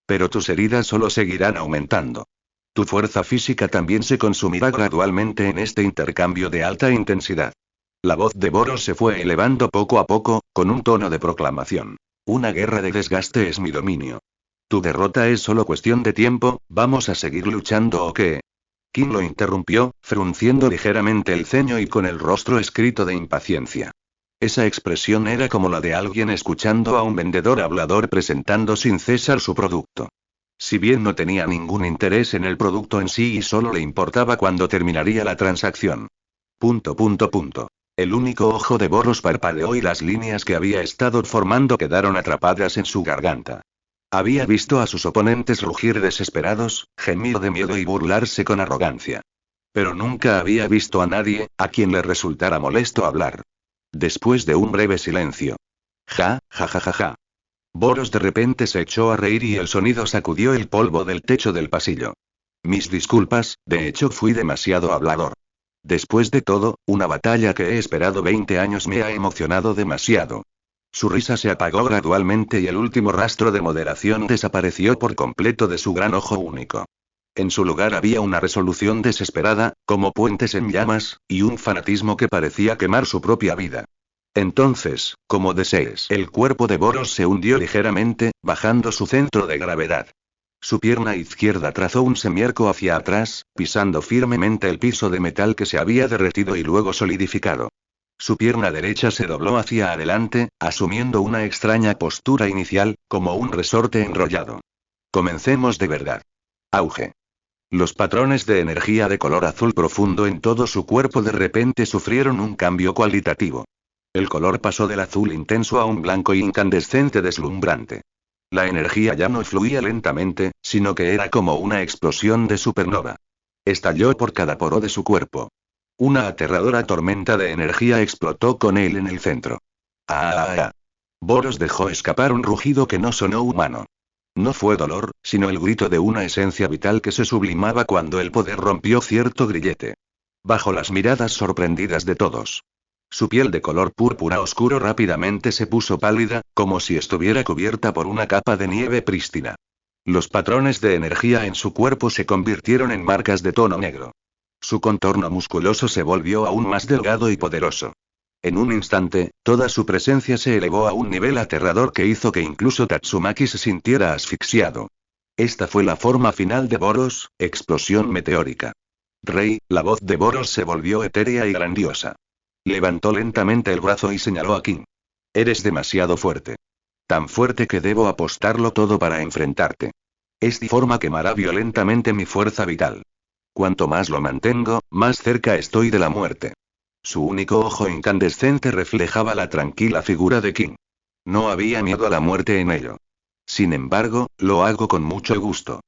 Pero tus heridas solo seguirán aumentando. Tu fuerza física también se consumirá gradualmente en este intercambio de alta intensidad. La voz de Boros se fue elevando poco a poco, con un tono de proclamación. Una guerra de desgaste es mi dominio. Tu derrota es solo cuestión de tiempo, ¿vamos a seguir luchando o qué? King lo interrumpió, frunciendo ligeramente el ceño y con el rostro escrito de impaciencia. Esa expresión era como la de alguien escuchando a un vendedor hablador presentando sin cesar su producto. Si bien no tenía ningún interés en el producto en sí y solo le importaba cuándo terminaría la transacción. El único ojo de Boros parpadeó y las líneas que había estado formando quedaron atrapadas en su garganta. Había visto a sus oponentes rugir desesperados, gemir de miedo y burlarse con arrogancia. Pero nunca había visto a nadie, a quien le resultara molesto hablar. Después de un breve silencio. Ja. Boros de repente se echó a reír y el sonido sacudió el polvo del techo del pasillo. Mis disculpas, de hecho fui demasiado hablador. Después de todo, una batalla que he esperado 20 años me ha emocionado demasiado. Su risa se apagó gradualmente y el último rastro de moderación desapareció por completo de su gran ojo único. En su lugar había una resolución desesperada, como puentes en llamas, y un fanatismo que parecía quemar su propia vida. Entonces, como desees, el cuerpo de Boros se hundió ligeramente, bajando su centro de gravedad. Su pierna izquierda trazó un semiarco hacia atrás, pisando firmemente el piso de metal que se había derretido y luego solidificado. Su pierna derecha se dobló hacia adelante, asumiendo una extraña postura inicial, como un resorte enrollado. Comencemos de verdad. Auge. Los patrones de energía de color azul profundo en todo su cuerpo de repente sufrieron un cambio cualitativo. El color pasó del azul intenso a un blanco incandescente deslumbrante. La energía ya no fluía lentamente, sino que era como una explosión de supernova. Estalló por cada poro de su cuerpo. Una aterradora tormenta de energía explotó con él en el centro. ¡Ah! Boros dejó escapar un rugido que no sonó humano. No fue dolor, sino el grito de una esencia vital que se sublimaba cuando el poder rompió cierto grillete. Bajo las miradas sorprendidas de todos. Su piel de color púrpura oscuro rápidamente se puso pálida, como si estuviera cubierta por una capa de nieve prístina. Los patrones de energía en su cuerpo se convirtieron en marcas de tono negro. Su contorno musculoso se volvió aún más delgado y poderoso. En un instante, toda su presencia se elevó a un nivel aterrador que hizo que incluso Tatsumaki se sintiera asfixiado. Esta fue la forma final de Boros, explosión meteórica. Rey, la voz de Boros se volvió etérea y grandiosa. Levantó lentamente el brazo y señaló a King. Eres demasiado fuerte. Tan fuerte que debo apostarlo todo para enfrentarte. Esta forma quemará violentamente mi fuerza vital. Cuanto más lo mantengo, más cerca estoy de la muerte. Su único ojo incandescente reflejaba la tranquila figura de King. No había miedo a la muerte en ello. Sin embargo, lo hago con mucho gusto.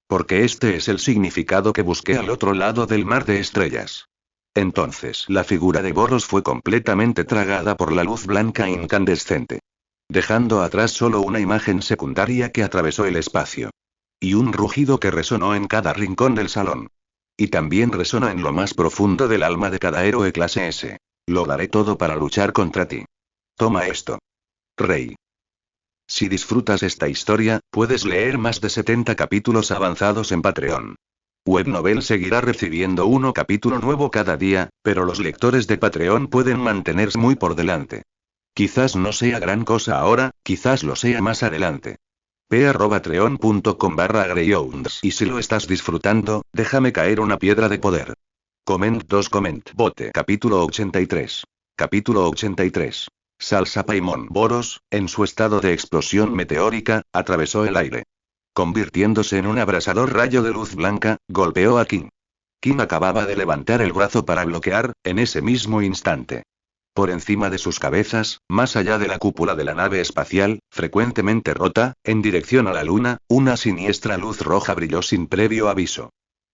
Porque este es el significado que busqué al otro lado del mar de estrellas. Entonces la figura de Boros fue completamente tragada por la luz blanca incandescente. Dejando atrás solo una imagen secundaria que atravesó el espacio. Y un rugido que resonó en cada rincón del salón. Y también resonó en lo más profundo del alma de cada héroe clase S. Lo daré todo para luchar contra ti. Toma esto. Rey. Si disfrutas esta historia, puedes leer más de 70 capítulos avanzados en Patreon. Webnovel seguirá recibiendo uno capítulo nuevo cada día, pero los lectores de Patreon pueden mantenerse muy por delante. Quizás no sea gran cosa ahora, quizás lo sea más adelante. p@patreon.com/greyhounds y si lo estás disfrutando, déjame caer una piedra de poder. Comment bote. Capítulo 83. Capítulo 83. Salsa Paimon. Boros, en su estado de explosión meteórica, atravesó el aire. Convirtiéndose en un abrasador rayo de luz blanca, golpeó a King. King acababa de levantar el brazo para bloquear, en ese mismo instante. Por encima de sus cabezas, más allá de la cúpula de la nave espacial, frecuentemente rota, en dirección a la luna, una siniestra luz roja brilló sin previo aviso.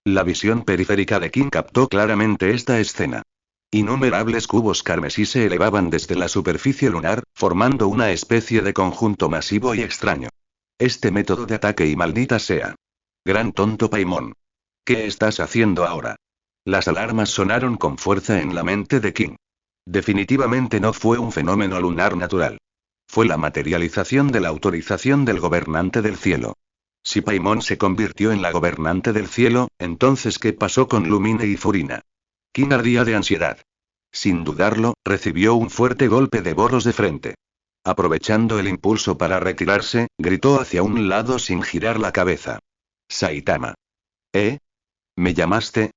La visión periférica de King captó claramente esta escena. Innumerables cubos carmesí se elevaban desde la superficie lunar, formando una especie de conjunto masivo y extraño. Este método de ataque y maldita sea. Gran tonto Paimon. ¿Qué estás haciendo ahora? Las alarmas sonaron con fuerza en la mente de King. Definitivamente no fue un fenómeno lunar natural. Fue la materialización de la autorización del gobernante del cielo. Si Paimon se convirtió en la gobernante del cielo, entonces ¿qué pasó con Lumine y Furina? King ardía de ansiedad. Sin dudarlo, recibió un fuerte golpe de Boros de frente. Aprovechando el impulso para retirarse, gritó hacia un lado sin girar la cabeza. Saitama. ¿Eh? ¿Me llamaste?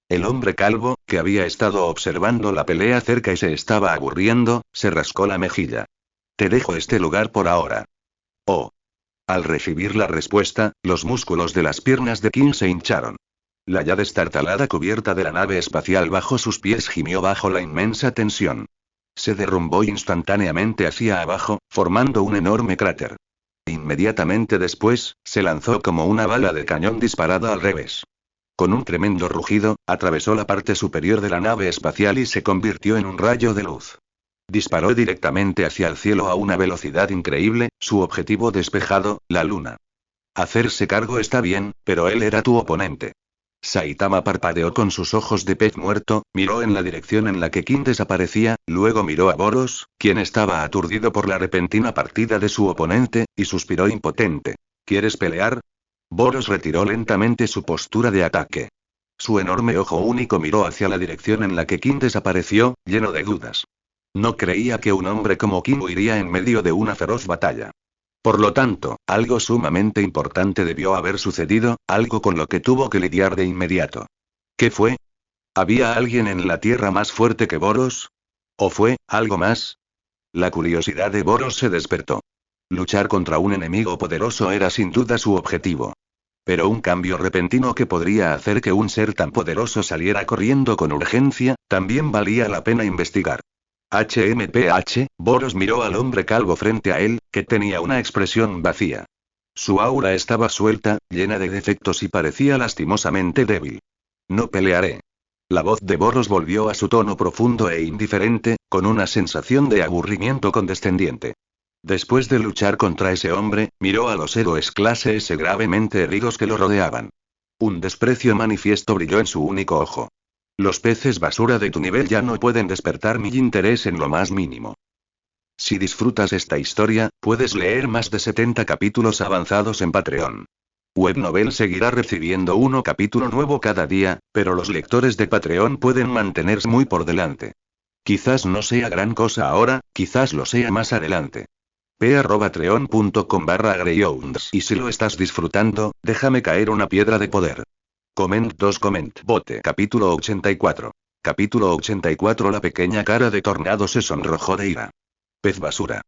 El hombre calvo, que había estado observando la pelea cerca y se estaba aburriendo, se rascó la mejilla. Te dejo este lugar por ahora. Oh. Al recibir la respuesta, los músculos de las piernas de King se hincharon. La ya destartalada cubierta de la nave espacial bajo sus pies gimió bajo la inmensa tensión. Se derrumbó instantáneamente hacia abajo, formando un enorme cráter. Inmediatamente después, se lanzó como una bala de cañón disparada al revés. Con un tremendo rugido, atravesó la parte superior de la nave espacial y se convirtió en un rayo de luz. Disparó directamente hacia el cielo a una velocidad increíble, su objetivo despejado, la luna. Hacerse cargo está bien, pero él era tu oponente. Saitama parpadeó con sus ojos de pez muerto, miró en la dirección en la que King desaparecía, luego miró a Boros, quien estaba aturdido por la repentina partida de su oponente, y suspiró impotente. ¿Quieres pelear? Boros retiró lentamente su postura de ataque. Su enorme ojo único miró hacia la dirección en la que King desapareció, lleno de dudas. No creía que un hombre como King huiría en medio de una feroz batalla. Por lo tanto, algo sumamente importante debió haber sucedido, algo con lo que tuvo que lidiar de inmediato. ¿Qué fue? ¿Había alguien en la Tierra más fuerte que Boros? ¿O fue algo más? La curiosidad de Boros se despertó. Luchar contra un enemigo poderoso era sin duda su objetivo. Pero un cambio repentino que podría hacer que un ser tan poderoso saliera corriendo con urgencia, también valía la pena investigar. Boros miró al hombre calvo frente a él, que tenía una expresión vacía. Su aura estaba suelta, llena de defectos y parecía lastimosamente débil. No pelearé. La voz de Boros volvió a su tono profundo e indiferente, con una sensación de aburrimiento condescendiente. Después de luchar contra ese hombre, miró a los héroes clase S gravemente heridos que lo rodeaban. Un desprecio manifiesto brilló en su único ojo. Los peces basura de tu nivel ya no pueden despertar mi interés en lo más mínimo. Si disfrutas esta historia, puedes leer más de 70 capítulos avanzados en Patreon. Webnovel seguirá recibiendo un capítulo nuevo cada día, pero los lectores de Patreon pueden mantenerse muy por delante. Quizás no sea gran cosa ahora, quizás lo sea más adelante. p@patreon.com/greyhounds. Y si lo estás disfrutando, déjame caer una piedra de poder. Comment bote. Capítulo 84. Capítulo 84. La pequeña cara de Tornado se sonrojó de ira. Pez basura.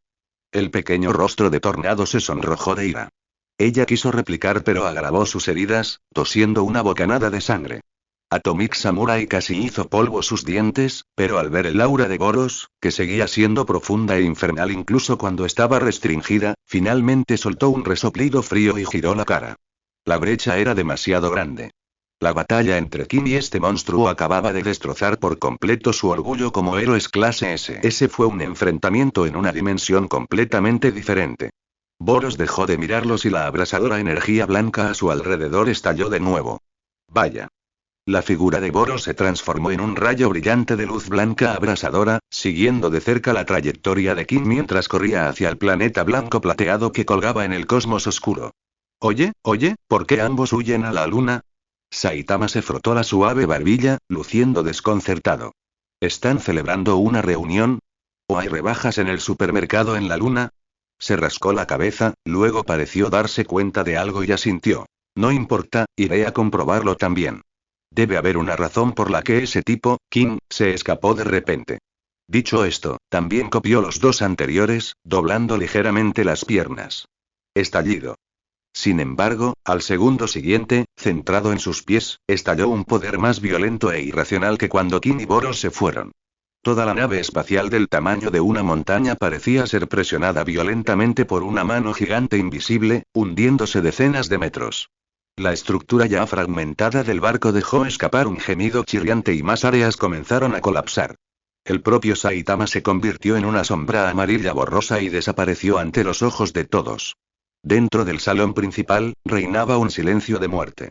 El pequeño rostro de Tornado se sonrojó de ira. Ella quiso replicar pero agravó sus heridas, tosiendo una bocanada de sangre. Atomic Samurai casi hizo polvo sus dientes, pero al ver el aura de Boros, que seguía siendo profunda e infernal incluso cuando estaba restringida, finalmente soltó un resoplido frío y giró la cara. La brecha era demasiado grande. La batalla entre Kim y este monstruo acababa de destrozar por completo su orgullo como héroes clase S. Ese fue un enfrentamiento en una dimensión completamente diferente. Boros dejó de mirarlos y la abrasadora energía blanca a su alrededor estalló de nuevo. Vaya. La figura de Boros se transformó en un rayo brillante de luz blanca abrasadora, siguiendo de cerca la trayectoria de Kim mientras corría hacia el planeta blanco plateado que colgaba en el cosmos oscuro. Oye, ¿por qué ambos huyen a la luna? Saitama se frotó la suave barbilla, luciendo desconcertado. ¿Están celebrando una reunión? ¿O hay rebajas en el supermercado en la luna? Se rascó la cabeza, luego pareció darse cuenta de algo y asintió. No importa, iré a comprobarlo también. Debe haber una razón por la que ese tipo, Kim, se escapó de repente. Dicho esto, también copió los dos anteriores, doblando ligeramente las piernas. Estallido. Sin embargo, al segundo siguiente, centrado en sus pies, estalló un poder más violento e irracional que cuando Kim y Boros se fueron. Toda la nave espacial del tamaño de una montaña parecía ser presionada violentamente por una mano gigante invisible, hundiéndose decenas de metros. La estructura ya fragmentada del barco dejó escapar un gemido chirriante y más áreas comenzaron a colapsar. El propio Saitama se convirtió en una sombra amarilla borrosa y desapareció ante los ojos de todos. Dentro del salón principal, reinaba un silencio de muerte.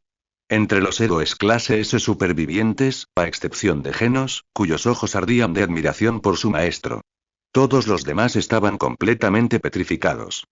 Entre los héroes clase S supervivientes, a excepción de Genos, cuyos ojos ardían de admiración por su maestro. Todos los demás estaban completamente petrificados.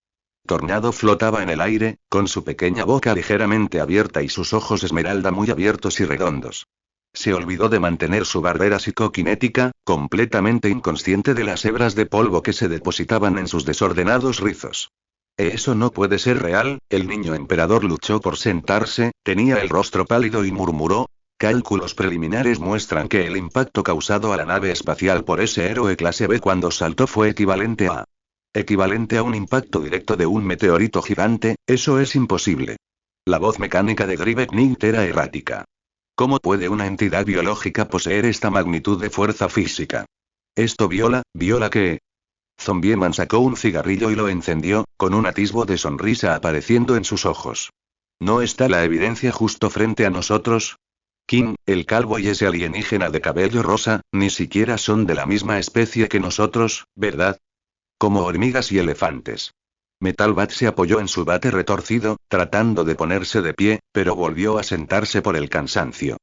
Tornado flotaba en el aire, con su pequeña boca ligeramente abierta y sus ojos esmeralda muy abiertos y redondos. Se olvidó de mantener su barrera psicoquinética, completamente inconsciente de las hebras de polvo que se depositaban en sus desordenados rizos. Eso no puede ser real, el niño emperador luchó por sentarse, tenía el rostro pálido y murmuró. Cálculos preliminares muestran que el impacto causado a la nave espacial por ese héroe clase B cuando saltó fue equivalente a un impacto directo de un meteorito gigante. Eso es imposible. La voz mecánica de Gribek era errática. ¿Cómo puede una entidad biológica poseer esta magnitud de fuerza física? Esto viola ¿qué? Zombieman sacó un cigarrillo y lo encendió, con un atisbo de sonrisa apareciendo en sus ojos. ¿No está la evidencia justo frente a nosotros? Kim, el calvo y ese alienígena de cabello rosa, ni siquiera son de la misma especie que nosotros, ¿verdad? Como hormigas y elefantes. Metal Bat se apoyó en su bate retorcido, tratando de ponerse de pie, pero volvió a sentarse por el cansancio.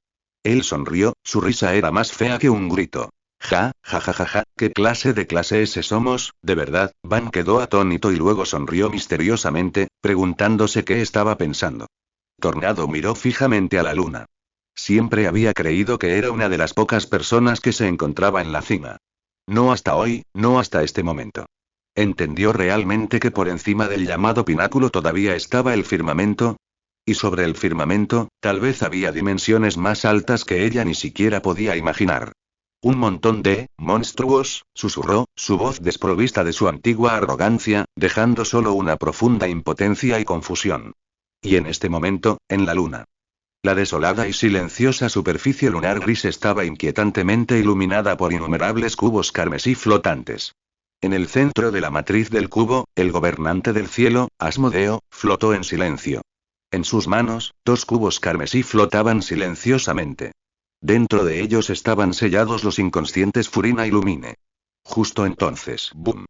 Él sonrió, su risa era más fea que un grito. Ja, ¿qué clase de clase S somos, de verdad? Van quedó atónito y luego sonrió misteriosamente, preguntándose qué estaba pensando. Tornado miró fijamente a la luna. Siempre había creído que era una de las pocas personas que se encontraba en la cima. No hasta hoy, no hasta este momento. Entendió realmente que por encima del llamado pináculo todavía estaba el firmamento. Y sobre el firmamento, tal vez había dimensiones más altas que ella ni siquiera podía imaginar. Un montón de monstruos, susurró, su voz desprovista de su antigua arrogancia, dejando solo una profunda impotencia y confusión. Y en este momento, en la luna. La desolada y silenciosa superficie lunar gris estaba inquietantemente iluminada por innumerables cubos carmesí flotantes. En el centro de la matriz del cubo, el gobernante del cielo, Asmodeo, flotó en silencio. En sus manos, dos cubos carmesí flotaban silenciosamente. Dentro de ellos estaban sellados los inconscientes Furina y Lumine. Justo entonces, ¡boom!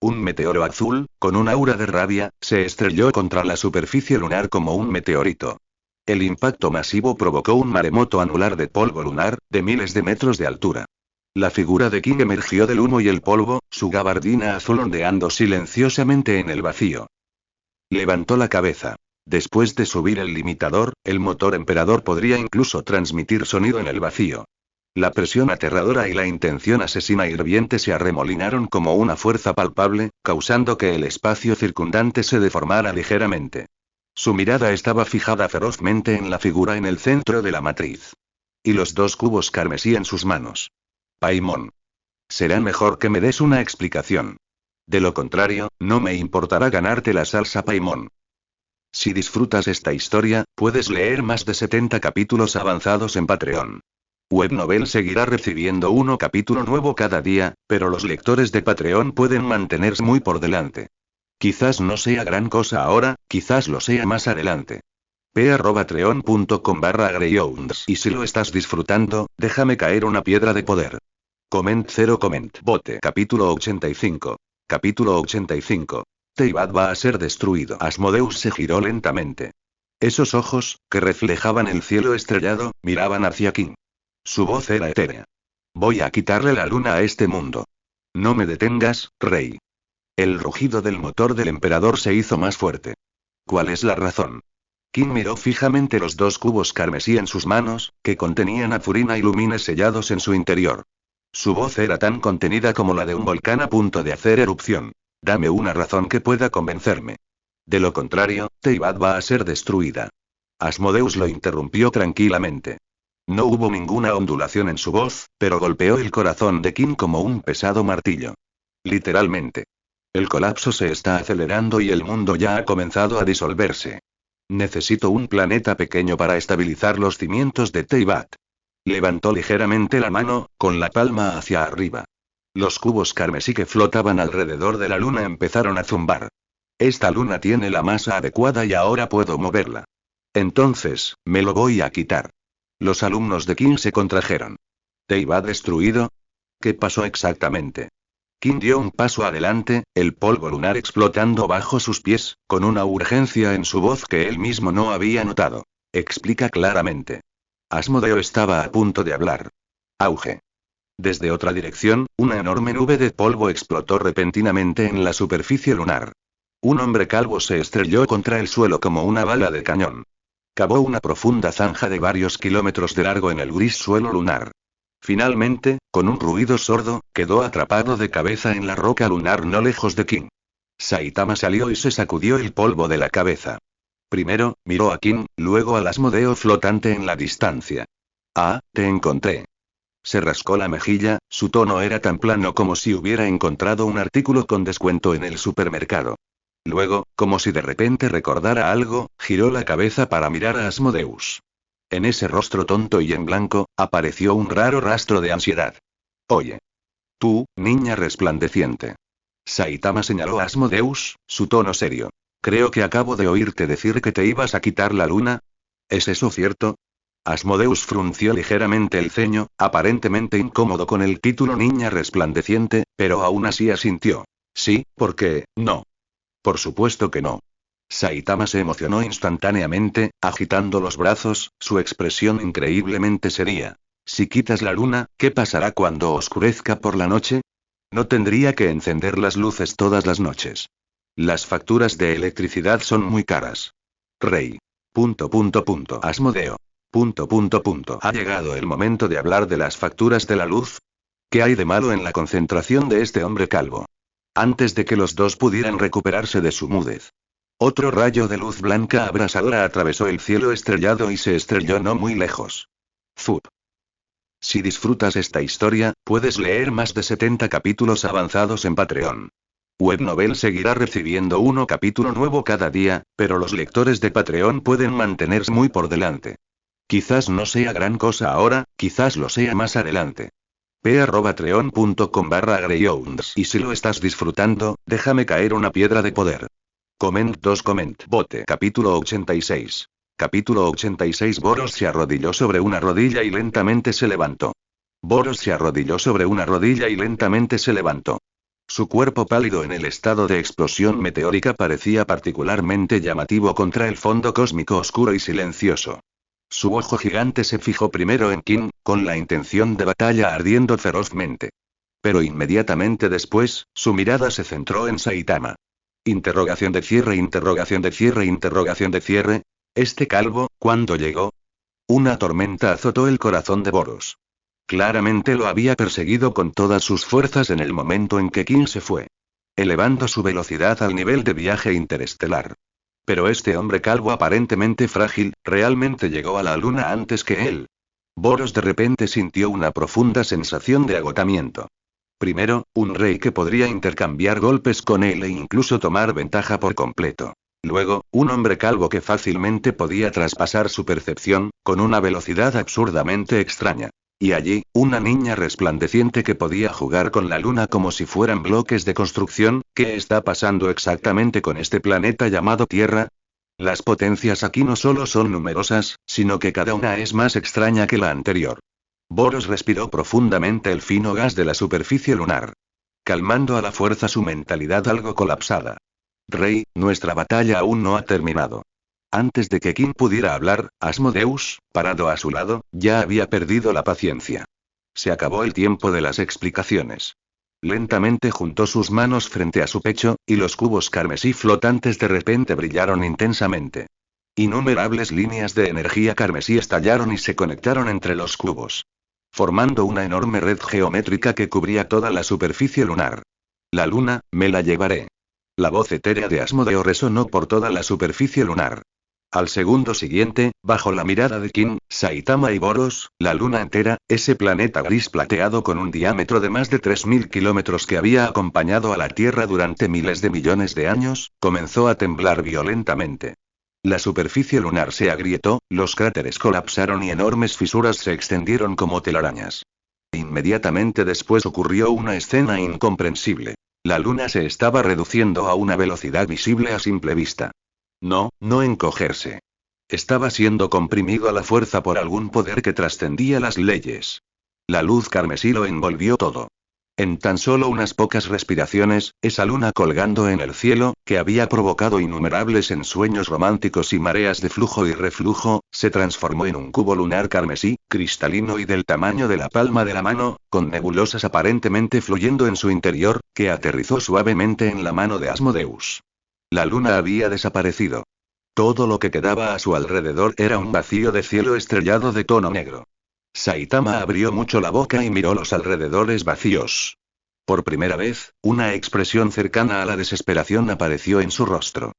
Un meteoro azul, con un aura de rabia, se estrelló contra la superficie lunar como un meteorito. El impacto masivo provocó un maremoto anular de polvo lunar, de miles de metros de altura. La figura de King emergió del humo y el polvo, su gabardina azul ondeando silenciosamente en el vacío. Levantó la cabeza. Después de subir el limitador, el motor emperador podría incluso transmitir sonido en el vacío. La presión aterradora y la intención asesina hirviente se arremolinaron como una fuerza palpable, causando que el espacio circundante se deformara ligeramente. Su mirada estaba fijada ferozmente en la figura en el centro de la matriz. Y los dos cubos carmesí en sus manos. Paimon. Será mejor que me des una explicación. De lo contrario, no me importará ganarte la salsa Paimon. Si disfrutas esta historia, puedes leer más de 70 capítulos avanzados en Patreon. Webnovel seguirá recibiendo un capítulo nuevo cada día, pero los lectores de Patreon pueden mantenerse muy por delante. Quizás no sea gran cosa ahora, quizás lo sea más adelante. p@patreon.com/greyhounds. Y si lo estás disfrutando, déjame caer una piedra de poder. Coment 0 Coment Bote. Capítulo 85. Capítulo 85. Teyvat va a ser destruido. Asmodeus se giró lentamente. Esos ojos, que reflejaban el cielo estrellado, miraban hacia King. Su voz era etérea. Voy a quitarle la luna a este mundo. No me detengas, rey. El rugido del motor del emperador se hizo más fuerte. ¿Cuál es la razón? King miró fijamente los dos cubos carmesí en sus manos, que contenían Azurina y Lumines sellados en su interior. Su voz era tan contenida como la de un volcán a punto de hacer erupción. Dame una razón que pueda convencerme. De lo contrario, Teyvat va a ser destruida. Asmodeus lo interrumpió tranquilamente. No hubo ninguna ondulación en su voz, pero golpeó el corazón de King como un pesado martillo. Literalmente. El colapso se está acelerando y el mundo ya ha comenzado a disolverse. Necesito un planeta pequeño para estabilizar los cimientos de Teyvat. Levantó ligeramente la mano, con la palma hacia arriba. Los cubos carmesí que flotaban alrededor de la luna empezaron a zumbar. Esta luna tiene la masa adecuada y ahora puedo moverla. Entonces, me lo voy a quitar. Los alumnos de King se contrajeron. ¿Teyvat destruido? ¿Qué pasó exactamente? King dio un paso adelante, el polvo lunar explotando bajo sus pies, con una urgencia en su voz que él mismo no había notado. Explica claramente. Asmodeo estaba a punto de hablar. Auge. Desde otra dirección, una enorme nube de polvo explotó repentinamente en la superficie lunar. Un hombre calvo se estrelló contra el suelo como una bala de cañón. Cavó una profunda zanja de varios kilómetros de largo en el gris suelo lunar. Finalmente, con un ruido sordo, quedó atrapado de cabeza en la roca lunar no lejos de King. Saitama salió y se sacudió el polvo de la cabeza. Primero, miró a King, luego al Asmodeo flotante en la distancia. Ah, te encontré. Se rascó la mejilla, su tono era tan plano como si hubiera encontrado un artículo con descuento en el supermercado. Luego, como si de repente recordara algo, giró la cabeza para mirar a Asmodeus. En ese rostro tonto y en blanco, apareció un raro rastro de ansiedad. Oye. Tú, niña resplandeciente. Saitama señaló a Asmodeus, su tono serio. Creo que acabo de oírte decir que te ibas a quitar la luna. ¿Es eso cierto? Asmodeus frunció ligeramente el ceño, aparentemente incómodo con el título niña resplandeciente, pero aún así asintió. Sí, ¿por qué? No. Por supuesto que no. Saitama se emocionó instantáneamente, agitando los brazos, su expresión increíblemente seria. Si quitas la luna, ¿qué pasará cuando oscurezca por la noche? No tendría que encender las luces todas las noches. Las facturas de electricidad son muy caras. Rey. Asmodeo. ¿Ha llegado el momento de hablar de las facturas de la luz? ¿Qué hay de malo en la concentración de este hombre calvo? Antes de que los dos pudieran recuperarse de su mudez. Otro rayo de luz blanca abrasadora atravesó el cielo estrellado y se estrelló no muy lejos. Zup. Si disfrutas esta historia, puedes leer más de 70 capítulos avanzados en Patreon. Webnovel seguirá recibiendo un capítulo nuevo cada día, pero los lectores de Patreon pueden mantenerse muy por delante. Quizás no sea gran cosa ahora, quizás lo sea más adelante. p@patreon.com/greyhounds. Y si lo estás disfrutando, déjame caer una piedra de poder. Coment 2 Coment Bote. Capítulo 86. Capítulo 86. Boros se arrodilló sobre una rodilla y lentamente se levantó. Boros se arrodilló sobre una rodilla y lentamente se levantó. Su cuerpo pálido en el estado de explosión meteórica parecía particularmente llamativo contra el fondo cósmico oscuro y silencioso. Su ojo gigante se fijó primero en King, con la intención de batalla ardiendo ferozmente. Pero inmediatamente después, su mirada se centró en Saitama. Interrogación de cierre, interrogación de cierre, interrogación de cierre. ¿Este calvo, cuándo llegó? Una tormenta azotó el corazón de Boros. Claramente lo había perseguido con todas sus fuerzas en el momento en que King se fue, elevando su velocidad al nivel de viaje interestelar. Pero este hombre calvo aparentemente frágil, realmente llegó a la luna antes que él. Boros de repente sintió una profunda sensación de agotamiento. Primero, un rey que podría intercambiar golpes con él e incluso tomar ventaja por completo. Luego, un hombre calvo que fácilmente podía traspasar su percepción, con una velocidad absurdamente extraña. Y allí, una niña resplandeciente que podía jugar con la luna como si fueran bloques de construcción. ¿Qué está pasando exactamente con este planeta llamado Tierra? Las potencias aquí no solo son numerosas, sino que cada una es más extraña que la anterior. Boros respiró profundamente el fino gas de la superficie lunar, calmando a la fuerza su mentalidad algo colapsada. Rey, nuestra batalla aún no ha terminado. Antes de que King pudiera hablar, Asmodeus, parado a su lado, ya había perdido la paciencia. Se acabó el tiempo de las explicaciones. Lentamente juntó sus manos frente a su pecho, y los cubos carmesí flotantes de repente brillaron intensamente. Innumerables líneas de energía carmesí estallaron y se conectaron entre los cubos, formando una enorme red geométrica que cubría toda la superficie lunar. La luna, me la llevaré. La voz etérea de Asmodeo resonó por toda la superficie lunar. Al segundo siguiente, bajo la mirada de King, Saitama y Boros, la luna entera, ese planeta gris plateado con un diámetro de más de 3000 kilómetros que había acompañado a la Tierra durante miles de millones de años, comenzó a temblar violentamente. La superficie lunar se agrietó, los cráteres colapsaron y enormes fisuras se extendieron como telarañas. Inmediatamente después ocurrió una escena incomprensible. La luna se estaba reduciendo a una velocidad visible a simple vista. No encogerse. Estaba siendo comprimido a la fuerza por algún poder que trascendía las leyes. La luz carmesí lo envolvió todo. En tan solo unas pocas respiraciones, esa luna colgando en el cielo, que había provocado innumerables ensueños románticos y mareas de flujo y reflujo, se transformó en un cubo lunar carmesí, cristalino y del tamaño de la palma de la mano, con nebulosas aparentemente fluyendo en su interior, que aterrizó suavemente en la mano de Asmodeus. La luna había desaparecido. Todo lo que quedaba a su alrededor era un vacío de cielo estrellado de tono negro. Saitama abrió mucho la boca y miró los alrededores vacíos. Por primera vez, una expresión cercana a la desesperación apareció en su rostro.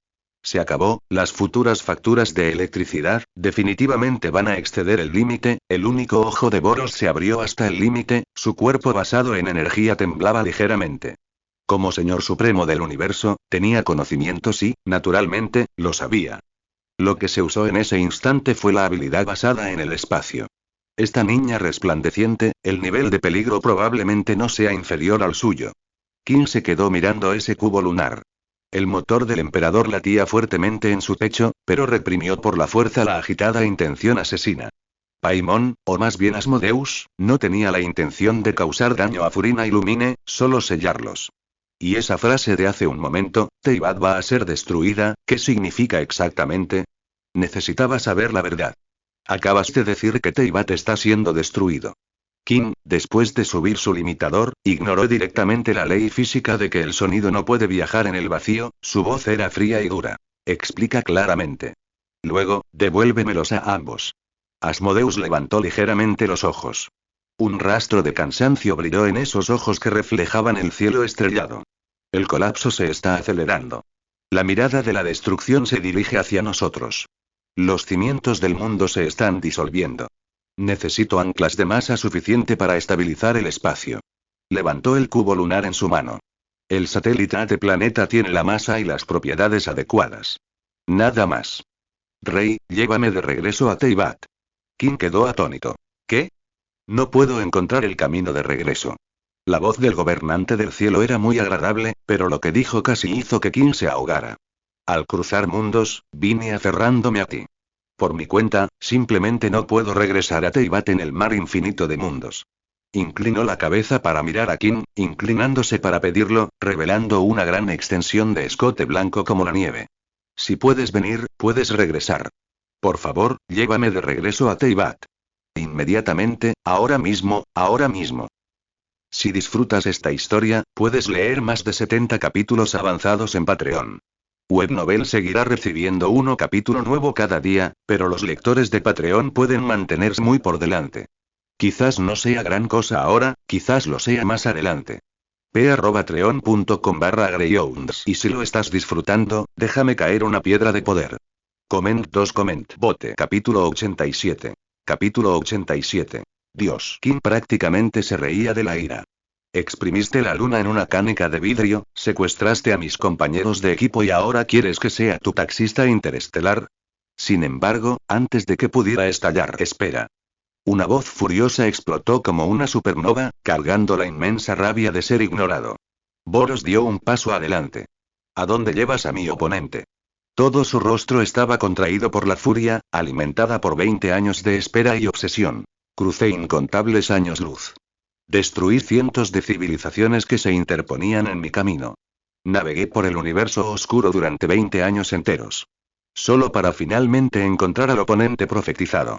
Se acabó, las futuras facturas de electricidad, definitivamente van a exceder el límite. El único ojo de Boros se abrió hasta el límite, su cuerpo basado en energía temblaba ligeramente. Como señor supremo del universo, tenía conocimientos y, naturalmente, lo sabía. Lo que se usó en ese instante fue la habilidad basada en el espacio. Esta niña resplandeciente, el nivel de peligro probablemente no sea inferior al suyo. King se quedó mirando ese cubo lunar. El motor del emperador latía fuertemente en su pecho, pero reprimió por la fuerza la agitada intención asesina. Paimon, o más bien Asmodeus, no tenía la intención de causar daño a Furina y Lumine, solo sellarlos. Y esa frase de hace un momento, Teyvat va a ser destruida, ¿qué significa exactamente? Necesitaba saber la verdad. Acabas de decir que Teyvat está siendo destruido. King, después de subir su limitador, ignoró directamente la ley física de que el sonido no puede viajar en el vacío, su voz era fría y dura. Explica claramente. Luego, devuélvemelos a ambos. Asmodeus levantó ligeramente los ojos. Un rastro de cansancio brilló en esos ojos que reflejaban el cielo estrellado. El colapso se está acelerando. La mirada de la destrucción se dirige hacia nosotros. Los cimientos del mundo se están disolviendo. Necesito anclas de masa suficiente para estabilizar el espacio. Levantó el cubo lunar en su mano. El satélite de planeta tiene la masa y las propiedades adecuadas. Nada más. Rey, llévame de regreso a Teyvat. King quedó atónito. ¿Qué? No puedo encontrar el camino de regreso. La voz del gobernante del cielo era muy agradable, pero lo que dijo casi hizo que King se ahogara. Al cruzar mundos, vine aferrándome a ti. Por mi cuenta, simplemente no puedo regresar a Teyvat en el mar infinito de mundos. Inclinó la cabeza para mirar a King, inclinándose para pedirlo, revelando una gran extensión de escote blanco como la nieve. Si puedes venir, puedes regresar. Por favor, llévame de regreso a Teyvat. Inmediatamente, ahora mismo, ahora mismo. Si disfrutas esta historia, puedes leer más de 70 capítulos avanzados en Patreon. Webnovel seguirá recibiendo un capítulo nuevo cada día, pero los lectores de Patreon pueden mantenerse muy por delante. Quizás no sea gran cosa ahora, quizás lo sea más adelante. p@patreon.com/greyhounds. Y si lo estás disfrutando, déjame caer una piedra de poder. Comment 2 comment bote. Capítulo 87. Capítulo 87. Dios. Kim prácticamente se reía de la ira. Exprimiste la luna en una caneca de vidrio, secuestraste a mis compañeros de equipo y ahora quieres que sea tu taxista interestelar. Sin embargo, antes de que pudiera estallar, espera. Una voz furiosa explotó como una supernova, cargando la inmensa rabia de ser ignorado. Boros dio un paso adelante. ¿A dónde llevas a mi oponente? Todo su rostro estaba contraído por la furia, alimentada por 20 años de espera y obsesión. Crucé incontables años luz. Destruí cientos de civilizaciones que se interponían en mi camino. Navegué por el universo oscuro durante 20 años enteros. Solo para finalmente encontrar al oponente profetizado.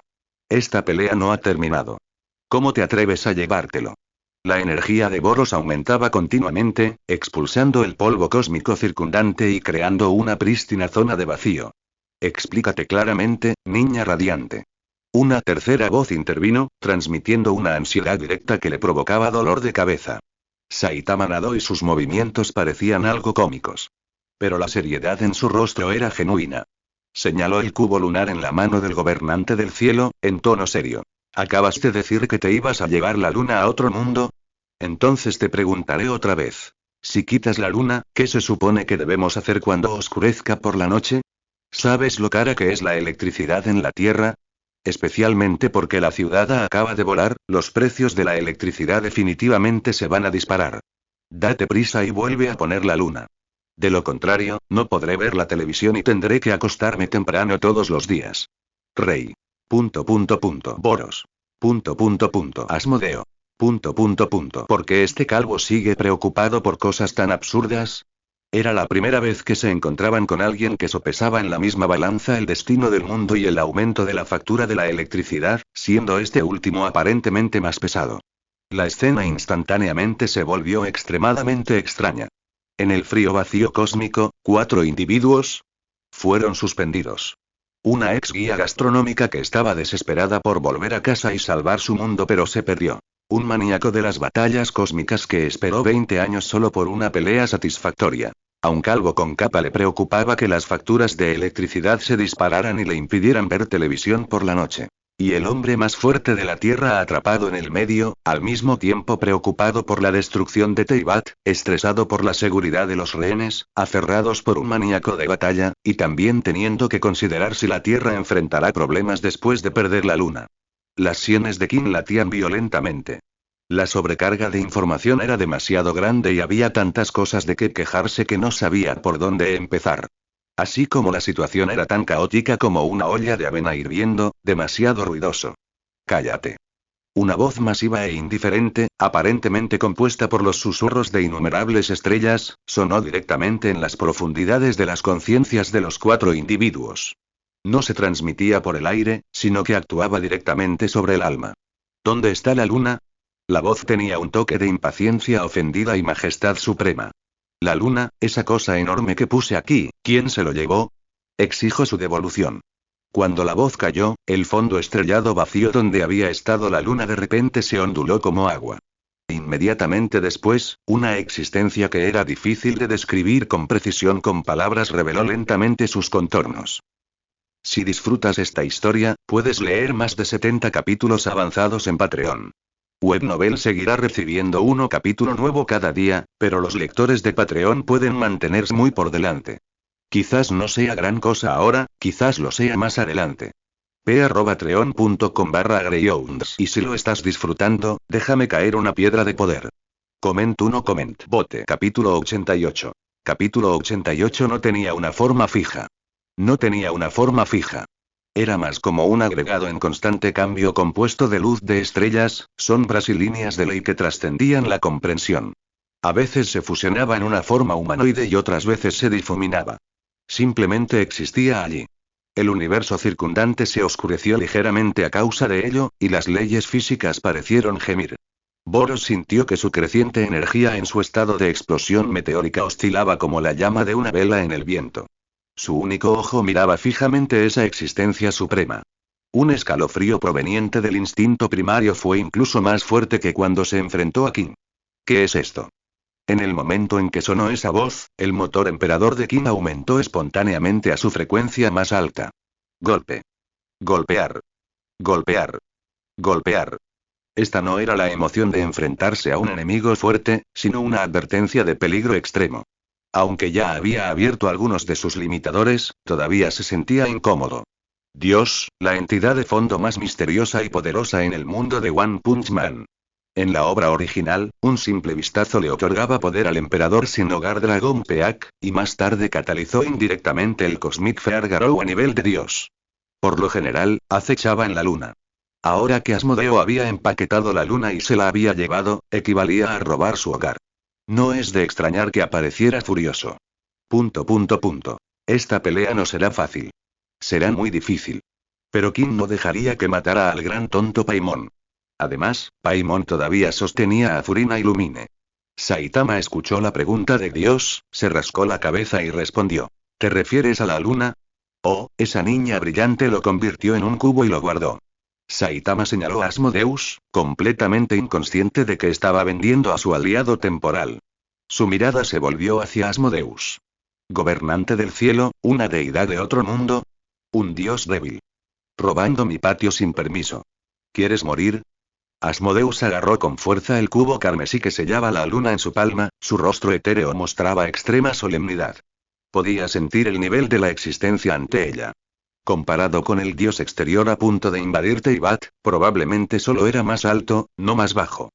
Esta pelea no ha terminado. ¿Cómo te atreves a llevártelo? La energía de Boros aumentaba continuamente, expulsando el polvo cósmico circundante y creando una prístina zona de vacío. Explícate claramente, niña radiante. Una tercera voz intervino, transmitiendo una ansiedad directa que le provocaba dolor de cabeza. Saitama nadó y sus movimientos parecían algo cómicos. Pero la seriedad en su rostro era genuina. Señaló el cubo lunar en la mano del gobernante del cielo, en tono serio. ¿Acabas de decir que te ibas a llevar la luna a otro mundo? Entonces te preguntaré otra vez. Si quitas la luna, ¿qué se supone que debemos hacer cuando oscurezca por la noche? ¿Sabes lo cara que es la electricidad en la Tierra? Especialmente porque la ciudad acaba de volar, los precios de la electricidad definitivamente se van a disparar. Date prisa y vuelve a poner la luna. De lo contrario, no podré ver la televisión y tendré que acostarme temprano todos los días. Rey. Boros. Asmodeo. ¿Por qué este calvo sigue preocupado por cosas tan absurdas? Era la primera vez que se encontraban con alguien que sopesaba en la misma balanza el destino del mundo y el aumento de la factura de la electricidad, siendo este último aparentemente más pesado. La escena instantáneamente se volvió extremadamente extraña. En el frío vacío cósmico, 4 individuos fueron suspendidos. Una ex guía gastronómica que estaba desesperada por volver a casa y salvar su mundo pero se perdió. Un maníaco de las batallas cósmicas que esperó 20 años solo por una pelea satisfactoria. A un calvo con capa le preocupaba que las facturas de electricidad se dispararan y le impidieran ver televisión por la noche. Y el hombre más fuerte de la Tierra atrapado en el medio, al mismo tiempo preocupado por la destrucción de Teyvat, estresado por la seguridad de los rehenes, aferrados por un maníaco de batalla, y también teniendo que considerar si la Tierra enfrentará problemas después de perder la Luna. Las sienes de Kim latían violentamente. La sobrecarga de información era demasiado grande y había tantas cosas de que quejarse que no sabía por dónde empezar. Así como la situación era tan caótica como una olla de avena hirviendo, demasiado ruidoso. Cállate. Una voz masiva e indiferente, aparentemente compuesta por los susurros de innumerables estrellas, sonó directamente en las profundidades de las conciencias de los 4 individuos. No se transmitía por el aire, sino que actuaba directamente sobre el alma. ¿Dónde está la luna? La voz tenía un toque de impaciencia ofendida y majestad suprema. La luna, esa cosa enorme que puse aquí, ¿quién se lo llevó? Exijo su devolución. Cuando la voz cayó, el fondo estrellado vacío donde había estado la luna de repente se onduló como agua. Inmediatamente después, una existencia que era difícil de describir con precisión con palabras reveló lentamente sus contornos. Si disfrutas esta historia, puedes leer más de 70 capítulos avanzados en Patreon. Webnovel seguirá recibiendo un capítulo nuevo cada día, pero los lectores de Patreon pueden mantenerse muy por delante. Quizás no sea gran cosa ahora, quizás lo sea más adelante. p@patreon.com/greyhounds. Y si lo estás disfrutando, déjame caer una piedra de poder. Comment 1 comment bote. Capítulo 88. Capítulo 88 no tenía una forma fija. No tenía una forma fija. Era más como un agregado en constante cambio compuesto de luz de estrellas, sombras y líneas de ley que trascendían la comprensión. A veces se fusionaba en una forma humanoide y otras veces se difuminaba. Simplemente existía allí. El universo circundante se oscureció ligeramente a causa de ello, y las leyes físicas parecieron gemir. Boros sintió que su creciente energía en su estado de explosión meteórica oscilaba como la llama de una vela en el viento. Su único ojo miraba fijamente esa existencia suprema. Un escalofrío proveniente del instinto primario fue incluso más fuerte que cuando se enfrentó a Qin. ¿Qué es esto? En el momento en que sonó esa voz, el motor emperador de Qin aumentó espontáneamente a su frecuencia más alta. Golpe. Golpear. Golpear. Golpear. Esta no era la emoción de enfrentarse a un enemigo fuerte, sino una advertencia de peligro extremo. Aunque ya había abierto algunos de sus limitadores, todavía se sentía incómodo. Dios, la entidad de fondo más misteriosa y poderosa en el mundo de One Punch Man. En la obra original, un simple vistazo le otorgaba poder al emperador sin hogar Dragon Peak, y más tarde catalizó indirectamente el Cosmic Fear Garou a nivel de Dios. Por lo general, acechaba en la luna. Ahora que Asmodeo había empaquetado la luna y se la había llevado, equivalía a robar su hogar. No es de extrañar que apareciera furioso. Esta pelea no será fácil. Será muy difícil. Pero Qin no dejaría que matara al gran tonto Paimon. Además, Paimon todavía sostenía a Furina Illumine. Saitama escuchó la pregunta de Dios, se rascó la cabeza y respondió. ¿Te refieres a la luna? Oh, esa niña brillante lo convirtió en un cubo y lo guardó. Saitama señaló a Asmodeus, completamente inconsciente de que estaba vendiendo a su aliado temporal. Su mirada se volvió hacia Asmodeus. ¿Gobernante del cielo, una deidad de otro mundo? Un dios débil. Robando mi patio sin permiso. ¿Quieres morir? Asmodeus agarró con fuerza el cubo carmesí que sellaba la luna en su palma, su rostro etéreo mostraba extrema solemnidad. Podía sentir el nivel de la existencia ante ella. Comparado con el dios exterior a punto de invadir Teyvat, probablemente solo era más alto, no más bajo.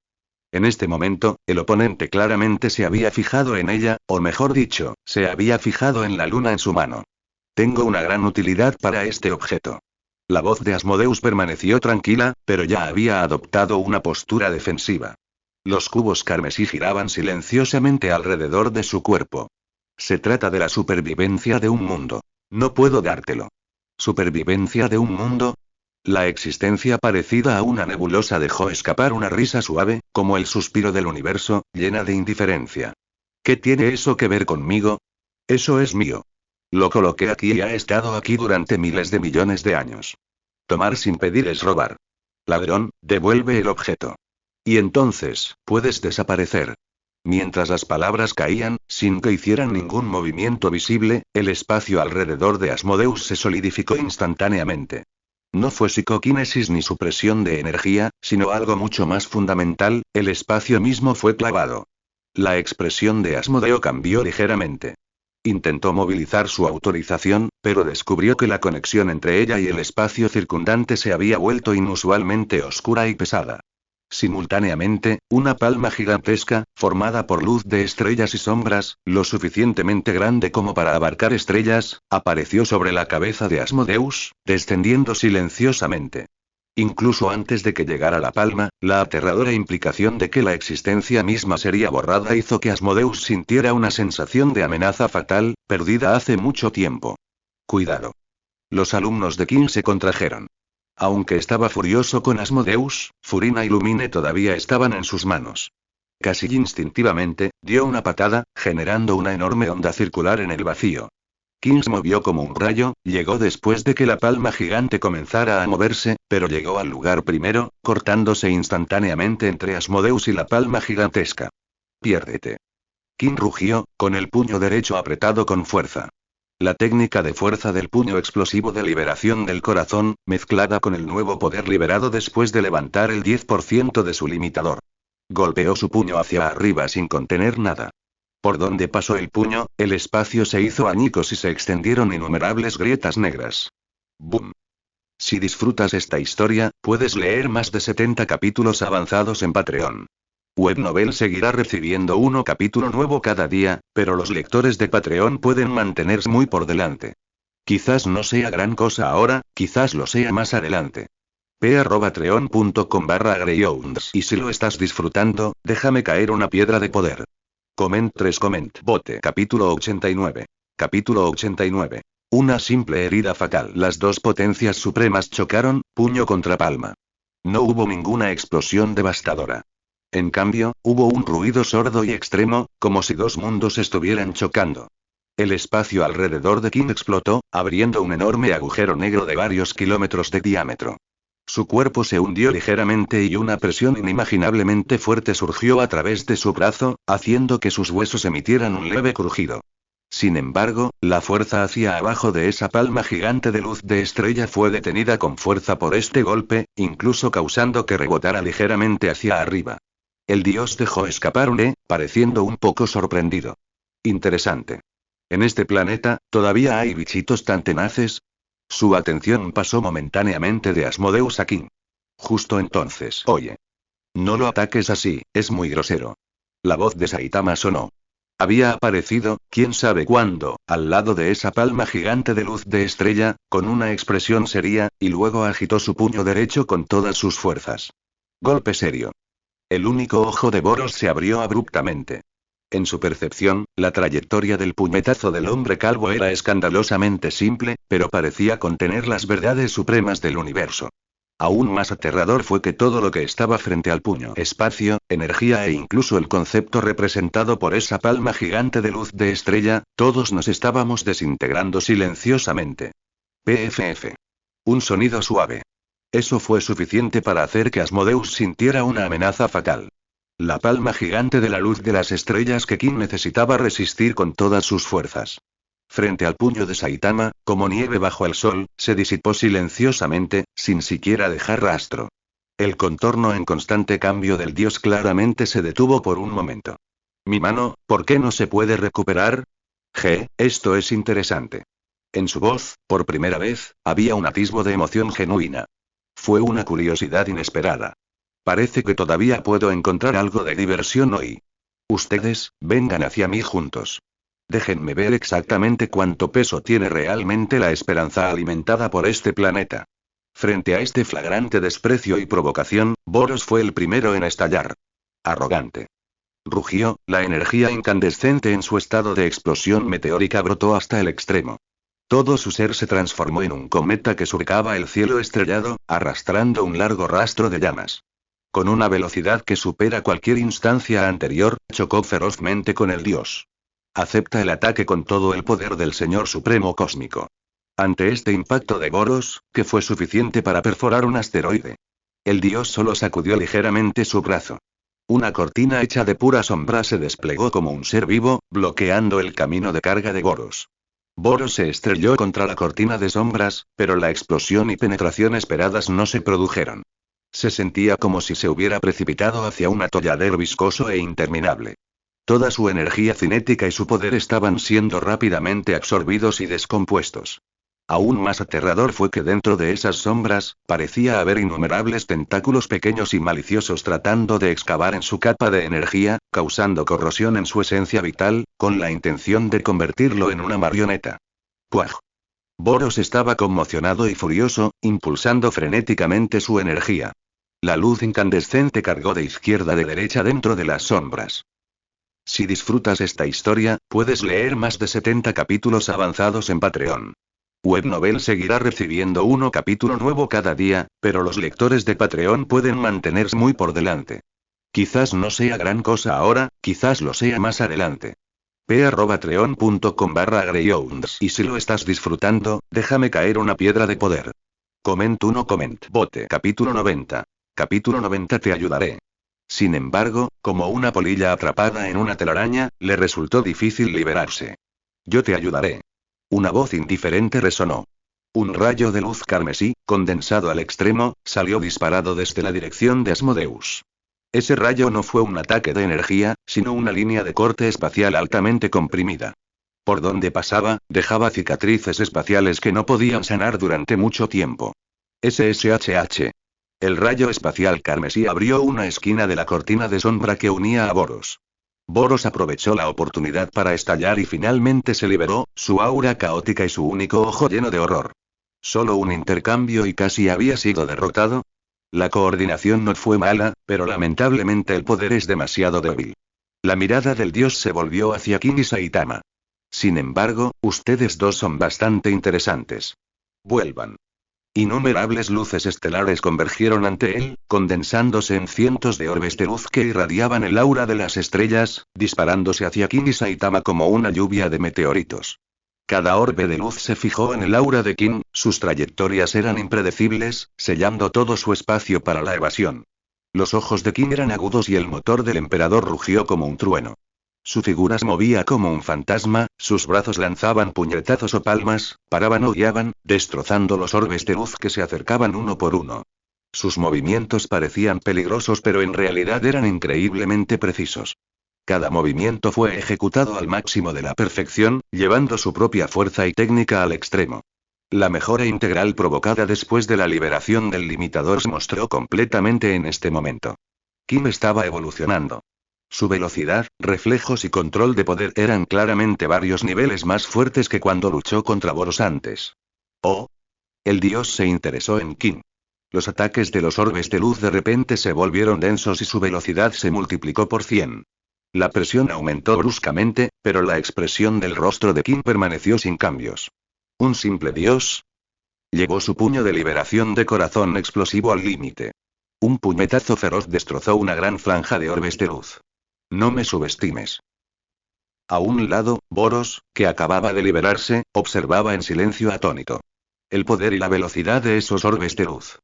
En este momento, el oponente claramente se había fijado en ella, o mejor dicho, se había fijado en la luna en su mano. Tengo una gran utilidad para este objeto. La voz de Asmodeus permaneció tranquila, pero ya había adoptado una postura defensiva. Los cubos carmesí giraban silenciosamente alrededor de su cuerpo. Se trata de la supervivencia de un mundo. No puedo dártelo. ¿Supervivencia de un mundo? La existencia parecida a una nebulosa dejó escapar una risa suave, como el suspiro del universo, llena de indiferencia. ¿Qué tiene eso que ver conmigo? Eso es mío. Lo coloqué aquí y ha estado aquí durante miles de millones de años. Tomar sin pedir es robar. Ladrón, devuelve el objeto. Y entonces, puedes desaparecer. Mientras las palabras caían, sin que hicieran ningún movimiento visible, el espacio alrededor de Asmodeus se solidificó instantáneamente. No fue psicoquinesis ni supresión de energía, sino algo mucho más fundamental, el espacio mismo fue clavado. La expresión de Asmodeo cambió ligeramente. Intentó movilizar su autorización, pero descubrió que la conexión entre ella y el espacio circundante se había vuelto inusualmente oscura y pesada. Simultáneamente, una palma gigantesca, formada por luz de estrellas y sombras, lo suficientemente grande como para abarcar estrellas, apareció sobre la cabeza de Asmodeus, descendiendo silenciosamente. Incluso antes de que llegara la palma, la aterradora implicación de que la existencia misma sería borrada hizo que Asmodeus sintiera una sensación de amenaza fatal, perdida hace mucho tiempo. Cuidado. Los alumnos de Qin se contrajeron. Aunque estaba furioso con Asmodeus, Furina y Lumine todavía estaban en sus manos. Casi instintivamente, dio una patada, generando una enorme onda circular en el vacío. Qin se movió como un rayo, llegó después de que la palma gigante comenzara a moverse, pero llegó al lugar primero, cortándose instantáneamente entre Asmodeus y la palma gigantesca. Piérdete. Qin rugió, con el puño derecho apretado con fuerza. La técnica de fuerza del puño explosivo de liberación del corazón, mezclada con el nuevo poder liberado después de levantar el 10% de su limitador. Golpeó su puño hacia arriba sin contener nada. Por donde pasó el puño, el espacio se hizo añicos y se extendieron innumerables grietas negras. ¡Bum! Si disfrutas esta historia, puedes leer más de 70 capítulos avanzados en Patreon. Webnovel seguirá recibiendo un capítulo nuevo cada día, pero los lectores de Patreon pueden mantenerse muy por delante. Quizás no sea gran cosa ahora, quizás lo sea más adelante. p@patreon.com/greyhounds. Y si lo estás disfrutando, déjame caer una piedra de poder. Coment bote. Capítulo 89. Capítulo 89. Una simple herida fatal. Las dos potencias supremas chocaron, puño contra palma. No hubo ninguna explosión devastadora. En cambio, hubo un ruido sordo y extremo, como si dos mundos estuvieran chocando. El espacio alrededor de King explotó, abriendo un enorme agujero negro de varios kilómetros de diámetro. Su cuerpo se hundió ligeramente y una presión inimaginablemente fuerte surgió a través de su brazo, haciendo que sus huesos emitieran un leve crujido. Sin embargo, la fuerza hacia abajo de esa palma gigante de luz de estrella fue detenida con fuerza por este golpe, incluso causando que rebotara ligeramente hacia arriba. El dios dejó escapar un pareciendo un poco sorprendido. Interesante. ¿En este planeta, todavía hay bichitos tan tenaces? Su atención pasó momentáneamente de Asmodeus a King. Justo entonces, oye. No lo ataques así, es muy grosero. La voz de Saitama sonó. Había aparecido, quién sabe cuándo, al lado de esa palma gigante de luz de estrella, con una expresión seria, y luego agitó su puño derecho con todas sus fuerzas. Golpe serio. El único ojo de Boros se abrió abruptamente. En su percepción, la trayectoria del puñetazo del hombre calvo era escandalosamente simple, pero parecía contener las verdades supremas del universo. Aún más aterrador fue que todo lo que estaba frente al puño, espacio, energía e incluso el concepto representado por esa palma gigante de luz de estrella, todos nos estábamos desintegrando silenciosamente. PFF. Un sonido suave. Eso fue suficiente para hacer que Asmodeus sintiera una amenaza fatal. La palma gigante de la luz de las estrellas que King necesitaba resistir con todas sus fuerzas. Frente al puño de Saitama, como nieve bajo el sol, se disipó silenciosamente, sin siquiera dejar rastro. El contorno en constante cambio del dios claramente se detuvo por un momento. Mi mano, ¿por qué no se puede recuperar? Esto es interesante. En su voz, por primera vez, había un atisbo de emoción genuina. Fue una curiosidad inesperada. Parece que todavía puedo encontrar algo de diversión hoy. Ustedes, vengan hacia mí juntos. Déjenme ver exactamente cuánto peso tiene realmente la esperanza alimentada por este planeta. Frente a este flagrante desprecio y provocación, Boros fue el primero en estallar. Arrogante. Rugió, la energía incandescente en su estado de explosión meteórica brotó hasta el extremo. Todo su ser se transformó en un cometa que surcaba el cielo estrellado, arrastrando un largo rastro de llamas. Con una velocidad que supera cualquier instancia anterior, chocó ferozmente con el dios. Acepta el ataque con todo el poder del Señor Supremo Cósmico. Ante este impacto de Boros, que fue suficiente para perforar un asteroide. El dios solo sacudió ligeramente su brazo. Una cortina hecha de pura sombra se desplegó como un ser vivo, bloqueando el camino de carga de Boros. Boros se estrelló contra la cortina de sombras, pero la explosión y penetración esperadas no se produjeron. Se sentía como si se hubiera precipitado hacia un atolladero viscoso e interminable. Toda su energía cinética y su poder estaban siendo rápidamente absorbidos y descompuestos. Aún más aterrador fue que dentro de esas sombras, parecía haber innumerables tentáculos pequeños y maliciosos tratando de excavar en su capa de energía, causando corrosión en su esencia vital, con la intención de convertirlo en una marioneta. ¡Puaj! Boros estaba conmocionado y furioso, impulsando frenéticamente su energía. La luz incandescente cargó de izquierda a derecha dentro de las sombras. Si disfrutas esta historia, puedes leer más de 70 capítulos avanzados en Patreon. Webnovel seguirá recibiendo un capítulo nuevo cada día, pero los lectores de Patreon pueden mantenerse muy por delante. Quizás no sea gran cosa ahora, quizás lo sea más adelante. p@patreon.com/greyhounds. Y si lo estás disfrutando, déjame caer una piedra de poder. Comment 1 comment bote. Capítulo 90. Capítulo 90 te ayudaré. Sin embargo, como una polilla atrapada en una telaraña, le resultó difícil liberarse. Yo te ayudaré. Una voz indiferente resonó. Un rayo de luz carmesí, condensado al extremo, salió disparado desde la dirección de Asmodeus. Ese rayo no fue un ataque de energía, sino una línea de corte espacial altamente comprimida. Por donde pasaba, dejaba cicatrices espaciales que no podían sanar durante mucho tiempo. SSHH. El rayo espacial carmesí abrió una esquina de la cortina de sombra que unía a Boros. Boros aprovechó la oportunidad para estallar y finalmente se liberó, su aura caótica y su único ojo lleno de horror. Solo un intercambio y casi había sido derrotado. La coordinación no fue mala, pero lamentablemente el poder es demasiado débil. La mirada del dios se volvió hacia King y Saitama. Sin embargo, ustedes dos son bastante interesantes. Vuelvan. Innumerables luces estelares convergieron ante él, condensándose en cientos de orbes de luz que irradiaban el aura de las estrellas, disparándose hacia Kin y Saitama como una lluvia de meteoritos. Cada orbe de luz se fijó en el aura de Kin, sus trayectorias eran impredecibles, sellando todo su espacio para la evasión. Los ojos de Kin eran agudos y el motor del emperador rugió como un trueno. Su figura se movía como un fantasma, sus brazos lanzaban puñetazos o palmas, paraban o guiaban, destrozando los orbes de luz que se acercaban uno por uno. Sus movimientos parecían peligrosos pero en realidad eran increíblemente precisos. Cada movimiento fue ejecutado al máximo de la perfección, llevando su propia fuerza y técnica al extremo. La mejora integral provocada después de la liberación del limitador se mostró completamente en este momento. Kim estaba evolucionando. Su velocidad, reflejos y control de poder eran claramente varios niveles más fuertes que cuando luchó contra Boros antes. Oh. El dios se interesó en Kim. Los ataques de los orbes de luz de repente se volvieron densos y su velocidad se multiplicó por 100. La presión aumentó bruscamente, pero la expresión del rostro de Kim permaneció sin cambios. ¿Un simple dios? Llevó su puño de liberación de corazón explosivo al límite. Un puñetazo feroz destrozó una gran franja de orbes de luz. No me subestimes. A un lado, Boros, que acababa de liberarse, observaba en silencio atónito. El poder y la velocidad de esos orbes de luz.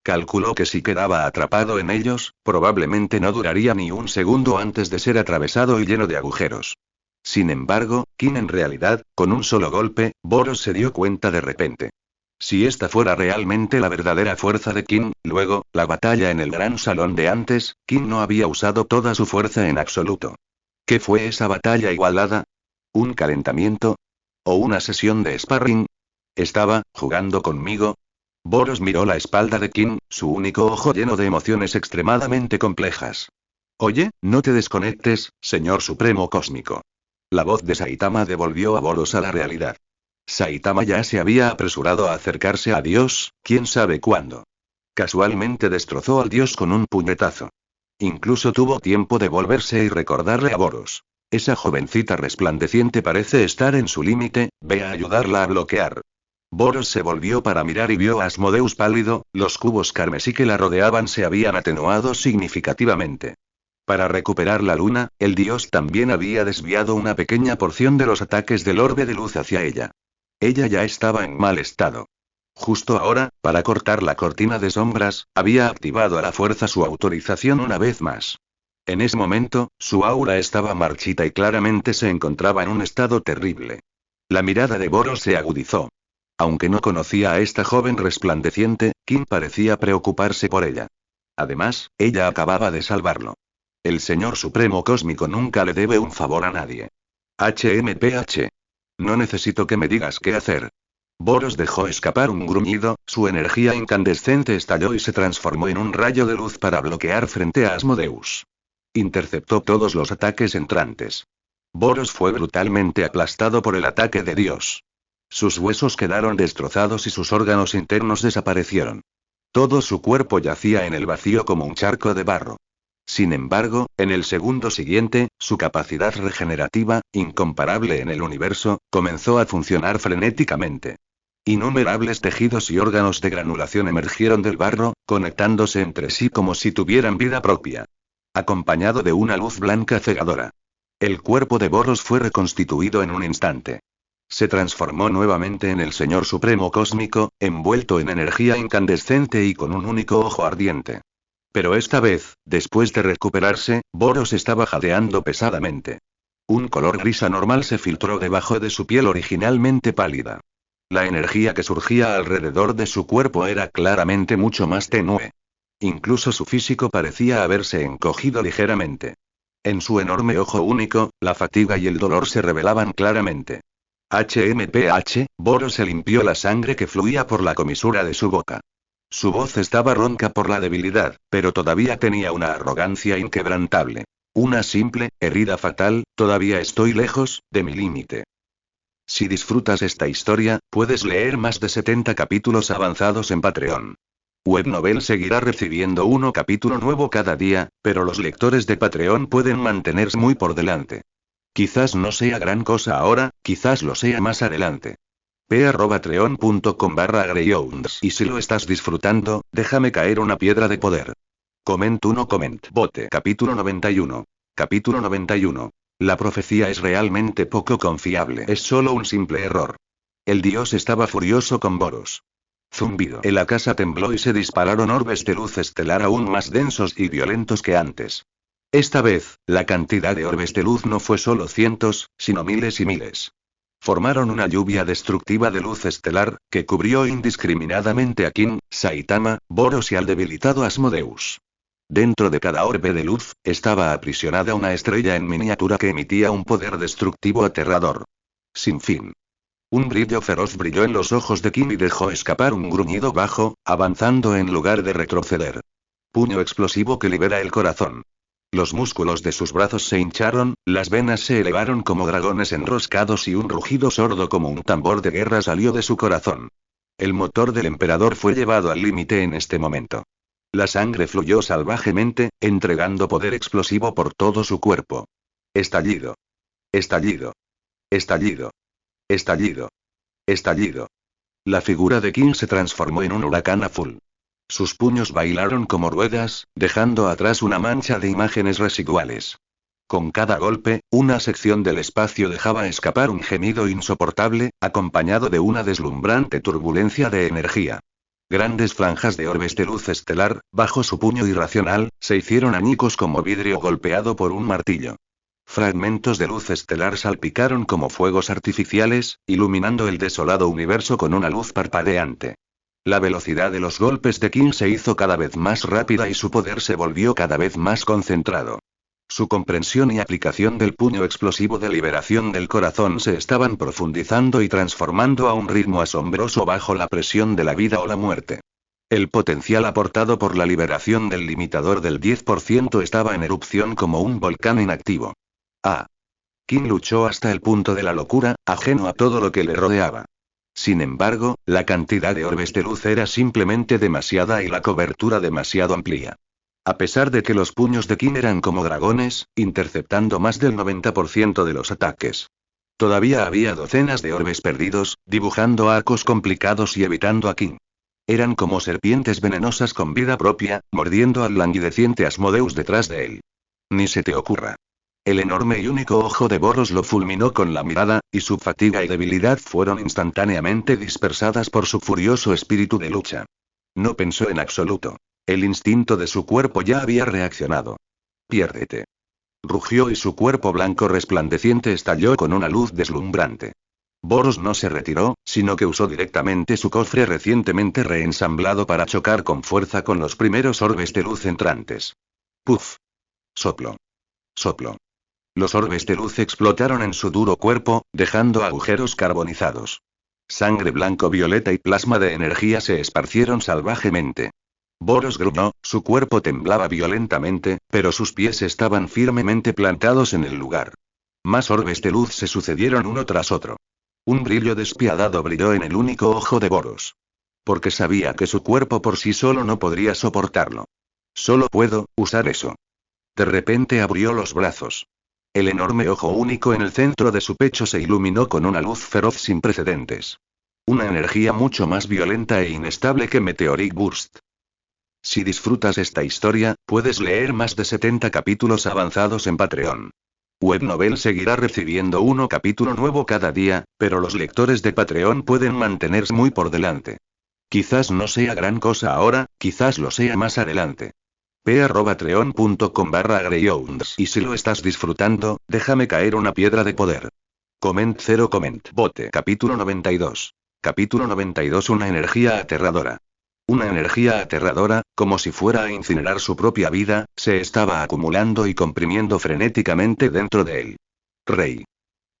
Calculó que si quedaba atrapado en ellos, probablemente no duraría ni un segundo antes de ser atravesado y lleno de agujeros. Sin embargo, Kim en realidad, con un solo golpe, Boros se dio cuenta de repente. Si esta fuera realmente la verdadera fuerza de Kim, luego, la batalla en el gran salón de antes, Kim no había usado toda su fuerza en absoluto. ¿Qué fue esa batalla igualada? ¿Un calentamiento? ¿O una sesión de sparring? ¿Estaba jugando conmigo? Boros miró la espalda de Kim, su único ojo lleno de emociones extremadamente complejas. Oye, no te desconectes, señor supremo cósmico. La voz de Saitama devolvió a Boros a la realidad. Saitama ya se había apresurado a acercarse a Dios, quién sabe cuándo. Casualmente destrozó al dios con un puñetazo. Incluso tuvo tiempo de volverse y recordarle a Boros. Esa jovencita resplandeciente parece estar en su límite, ve a ayudarla a bloquear. Boros se volvió para mirar y vio a Asmodeus pálido, los cubos carmesí que la rodeaban se habían atenuado significativamente. Para recuperar la luna, el dios también había desviado una pequeña porción de los ataques del orbe de luz hacia ella. Ella ya estaba en mal estado. Justo ahora, para cortar la cortina de sombras, había activado a la fuerza su autorización una vez más. En ese momento, su aura estaba marchita y claramente se encontraba en un estado terrible. La mirada de Boros se agudizó. Aunque no conocía a esta joven resplandeciente, Kim parecía preocuparse por ella. Además, ella acababa de salvarlo. El Señor Supremo Cósmico nunca le debe un favor a nadie. HMPH. No necesito que me digas qué hacer. Boros dejó escapar un gruñido, su energía incandescente estalló y se transformó en un rayo de luz para bloquear frente a Asmodeus. Interceptó todos los ataques entrantes. Boros fue brutalmente aplastado por el ataque de Dios. Sus huesos quedaron destrozados y sus órganos internos desaparecieron. Todo su cuerpo yacía en el vacío como un charco de barro. Sin embargo, en el segundo siguiente, su capacidad regenerativa, incomparable en el universo, comenzó a funcionar frenéticamente. Innumerables tejidos y órganos de granulación emergieron del barro, conectándose entre sí como si tuvieran vida propia. Acompañado de una luz blanca cegadora. El cuerpo de Boros fue reconstituido en un instante. Se transformó nuevamente en el Señor Supremo Cósmico, envuelto en energía incandescente y con un único ojo ardiente. Pero esta vez, después de recuperarse, Boros estaba jadeando pesadamente. Un color gris anormal se filtró debajo de su piel originalmente pálida. La energía que surgía alrededor de su cuerpo era claramente mucho más tenue. Incluso su físico parecía haberse encogido ligeramente. En su enorme ojo único, la fatiga y el dolor se revelaban claramente. HMPH, Boros se limpió la sangre que fluía por la comisura de su boca. Su voz estaba ronca por la debilidad, pero todavía tenía una arrogancia inquebrantable. Una simple herida fatal, todavía estoy lejos de mi límite. Si disfrutas esta historia, puedes leer más de 70 capítulos avanzados en Patreon. Webnovel seguirá recibiendo un capítulo nuevo cada día, pero los lectores de Patreon pueden mantenerse muy por delante. Quizás no sea gran cosa ahora, quizás lo sea más adelante. p@treon.com/greyhounds. Y si lo estás disfrutando, déjame caer una piedra de poder. Coment 1 Coment Bote. Capítulo 91. Capítulo 91. La profecía es realmente poco confiable. Es solo un simple error. El dios estaba furioso con Boros. Zumbido. La casa tembló y se dispararon orbes de luz estelar aún más densos y violentos que antes. Esta vez, la cantidad de orbes de luz no fue solo cientos, sino miles y miles. Formaron una lluvia destructiva de luz estelar, que cubrió indiscriminadamente a King, Saitama, Boros y al debilitado Asmodeus. Dentro de cada orbe de luz, estaba aprisionada una estrella en miniatura que emitía un poder destructivo aterrador. Sin fin. Un brillo feroz brilló en los ojos de Kim y dejó escapar un gruñido bajo, avanzando en lugar de retroceder. Puño explosivo que libera el corazón. Los músculos de sus brazos se hincharon, las venas se elevaron como dragones enroscados y un rugido sordo como un tambor de guerra salió de su corazón. El motor del emperador fue llevado al límite en este momento. La sangre fluyó salvajemente, entregando poder explosivo por todo su cuerpo. Estallido. Estallido. Estallido. Estallido. Estallido. La figura de King se transformó en un huracán azul. Sus puños bailaron como ruedas, dejando atrás una mancha de imágenes residuales. Con cada golpe, una sección del espacio dejaba escapar un gemido insoportable, acompañado de una deslumbrante turbulencia de energía. Grandes franjas de orbes de luz estelar, bajo su puño irracional, se hicieron añicos como vidrio golpeado por un martillo. Fragmentos de luz estelar salpicaron como fuegos artificiales, iluminando el desolado universo con una luz parpadeante. La velocidad de los golpes de King se hizo cada vez más rápida y su poder se volvió cada vez más concentrado. Su comprensión y aplicación del puño explosivo de liberación del corazón se estaban profundizando y transformando a un ritmo asombroso bajo la presión de la vida o la muerte. El potencial aportado por la liberación del limitador del 10% estaba en erupción como un volcán inactivo. King luchó hasta el punto de la locura, ajeno a todo lo que le rodeaba. Sin embargo, la cantidad de orbes de luz era simplemente demasiada y la cobertura demasiado amplia. A pesar de que los puños de King eran como dragones, interceptando más del 90% de los ataques. Todavía había docenas de orbes perdidos, dibujando arcos complicados y evitando a King. Eran como serpientes venenosas con vida propia, mordiendo al languideciente Asmodeus detrás de él. Ni se te ocurra. El enorme y único ojo de Boros lo fulminó con la mirada, y su fatiga y debilidad fueron instantáneamente dispersadas por su furioso espíritu de lucha. No pensó en absoluto. El instinto de su cuerpo ya había reaccionado. Piérdete. Rugió y su cuerpo blanco resplandeciente estalló con una luz deslumbrante. Boros no se retiró, sino que usó directamente su cofre recientemente reensamblado para chocar con fuerza con los primeros orbes de luz entrantes. Puf. Soplo. Soplo. Los orbes de luz explotaron en su duro cuerpo, dejando agujeros carbonizados. Sangre blanco-violeta y plasma de energía se esparcieron salvajemente. Boros gruñó, su cuerpo temblaba violentamente, pero sus pies estaban firmemente plantados en el lugar. Más orbes de luz se sucedieron uno tras otro. Un brillo despiadado brilló en el único ojo de Boros. Porque sabía que su cuerpo por sí solo no podría soportarlo. Solo puedo usar eso. De repente abrió los brazos. El enorme ojo único en el centro de su pecho se iluminó con una luz feroz sin precedentes. Una energía mucho más violenta e inestable que Meteoric Burst. Si disfrutas esta historia, puedes leer más de 70 capítulos avanzados en Patreon. Webnovel seguirá recibiendo un capítulo nuevo cada día, pero los lectores de Patreon pueden mantenerse muy por delante. Quizás no sea gran cosa ahora, quizás lo sea más adelante. p@treon.com/greyhounds. Y si lo estás disfrutando, déjame caer una piedra de poder. Coment 0 Coment Bote. Capítulo 92. Capítulo 92. Una energía aterradora. Una energía aterradora, como si fuera a incinerar su propia vida, se estaba acumulando y comprimiendo frenéticamente dentro de él. Rey.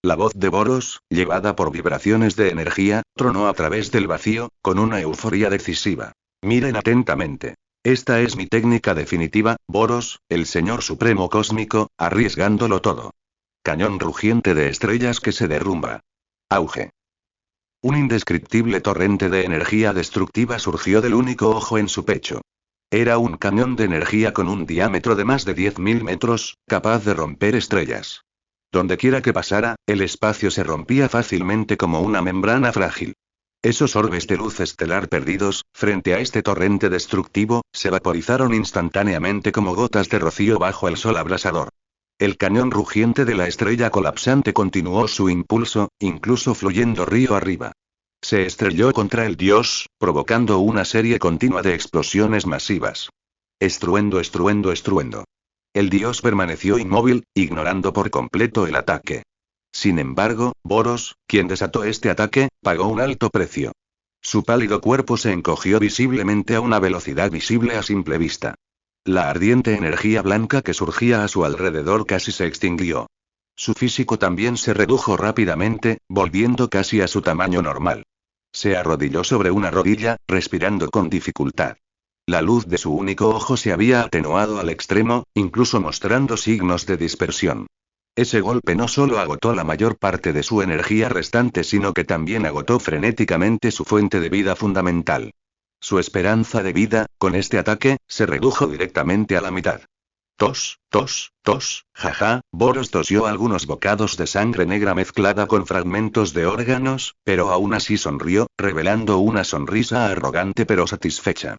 La voz de Boros, llevada por vibraciones de energía, tronó a través del vacío, con una euforía decisiva. Miren atentamente. Esta es mi técnica definitiva, Boros, el Señor Supremo Cósmico, arriesgándolo todo. Cañón rugiente de estrellas que se derrumba. Auge. Un indescriptible torrente de energía destructiva surgió del único ojo en su pecho. Era un cañón de energía con un diámetro de más de 10.000 metros, capaz de romper estrellas. Donde quiera que pasara, el espacio se rompía fácilmente como una membrana frágil. Esos orbes de luz estelar perdidos, frente a este torrente destructivo, se vaporizaron instantáneamente como gotas de rocío bajo el sol abrasador. El cañón rugiente de la estrella colapsante continuó su impulso, incluso fluyendo río arriba. Se estrelló contra el dios, provocando una serie continua de explosiones masivas. Estruendo, estruendo, estruendo. El dios permaneció inmóvil, ignorando por completo el ataque. Sin embargo, Boros, quien desató este ataque, pagó un alto precio. Su pálido cuerpo se encogió visiblemente a una velocidad visible a simple vista. La ardiente energía blanca que surgía a su alrededor casi se extinguió. Su físico también se redujo rápidamente, volviendo casi a su tamaño normal. Se arrodilló sobre una rodilla, respirando con dificultad. La luz de su único ojo se había atenuado al extremo, incluso mostrando signos de dispersión. Ese golpe no solo agotó la mayor parte de su energía restante, sino que también agotó frenéticamente su fuente de vida fundamental. Su esperanza de vida, con este ataque, se redujo directamente a la mitad. Tos, tos, tos, jaja, Boros tosió algunos bocados de sangre negra mezclada con fragmentos de órganos, pero aún así sonrió, revelando una sonrisa arrogante pero satisfecha.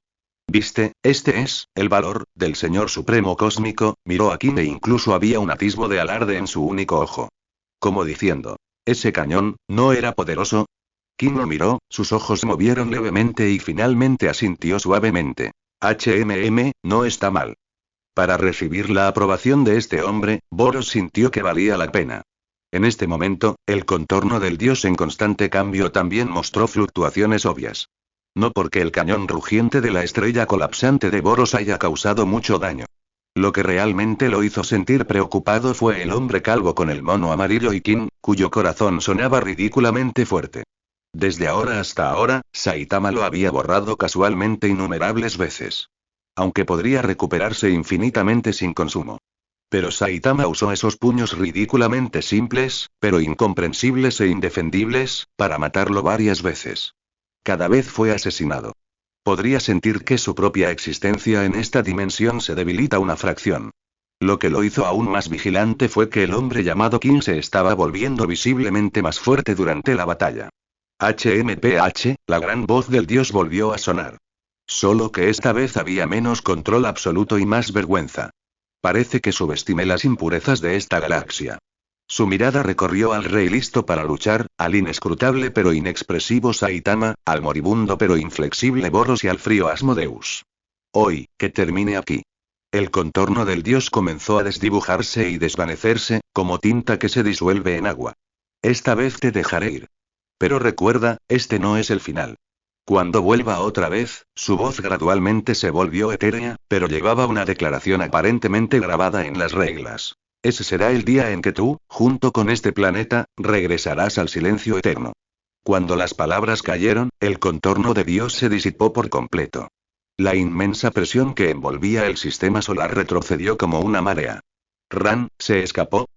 ¿Viste? Este es el valor del Señor Supremo Cósmico. Miró a Qin e incluso había un atisbo de alarde en su único ojo. Como diciendo, ¿ese cañón no era poderoso? Qin lo miró, sus ojos se movieron levemente y finalmente asintió suavemente. No está mal. Para recibir la aprobación de este hombre, Boros sintió que valía la pena. En este momento, el contorno del dios en constante cambio también mostró fluctuaciones obvias. No porque el cañón rugiente de la estrella colapsante de Boros haya causado mucho daño. Lo que realmente lo hizo sentir preocupado fue el hombre calvo con el mono amarillo y Qin, cuyo corazón sonaba ridículamente fuerte. Desde ahora hasta ahora, Saitama lo había borrado casualmente innumerables veces. Aunque podría recuperarse infinitamente sin consumo. Pero Saitama usó esos puños ridículamente simples, pero incomprensibles e indefendibles, para matarlo varias veces. Cada vez fue asesinado. Podría sentir que su propia existencia en esta dimensión se debilita una fracción. Lo que lo hizo aún más vigilante fue que el hombre llamado Qin se estaba volviendo visiblemente más fuerte durante la batalla. La gran voz del dios volvió a sonar. Solo que esta vez había menos control absoluto y más vergüenza. Parece que subestimé las impurezas de esta galaxia. Su mirada recorrió al rey listo para luchar, al inescrutable pero inexpresivo Saitama, al moribundo pero inflexible Boros y al frío Asmodeus. Hoy, que termine aquí. El contorno del dios comenzó a desdibujarse y desvanecerse, como tinta que se disuelve en agua. Esta vez te dejaré ir. Pero recuerda, este no es el final. Cuando vuelva otra vez, su voz gradualmente se volvió etérea, pero llevaba una declaración aparentemente grabada en las reglas. Ese será el día en que tú, junto con este planeta, regresarás al silencio eterno. Cuando las palabras cayeron, el contorno de Dios se disipó por completo. La inmensa presión que envolvía el sistema solar retrocedió como una marea. Ran, ¿se escapó?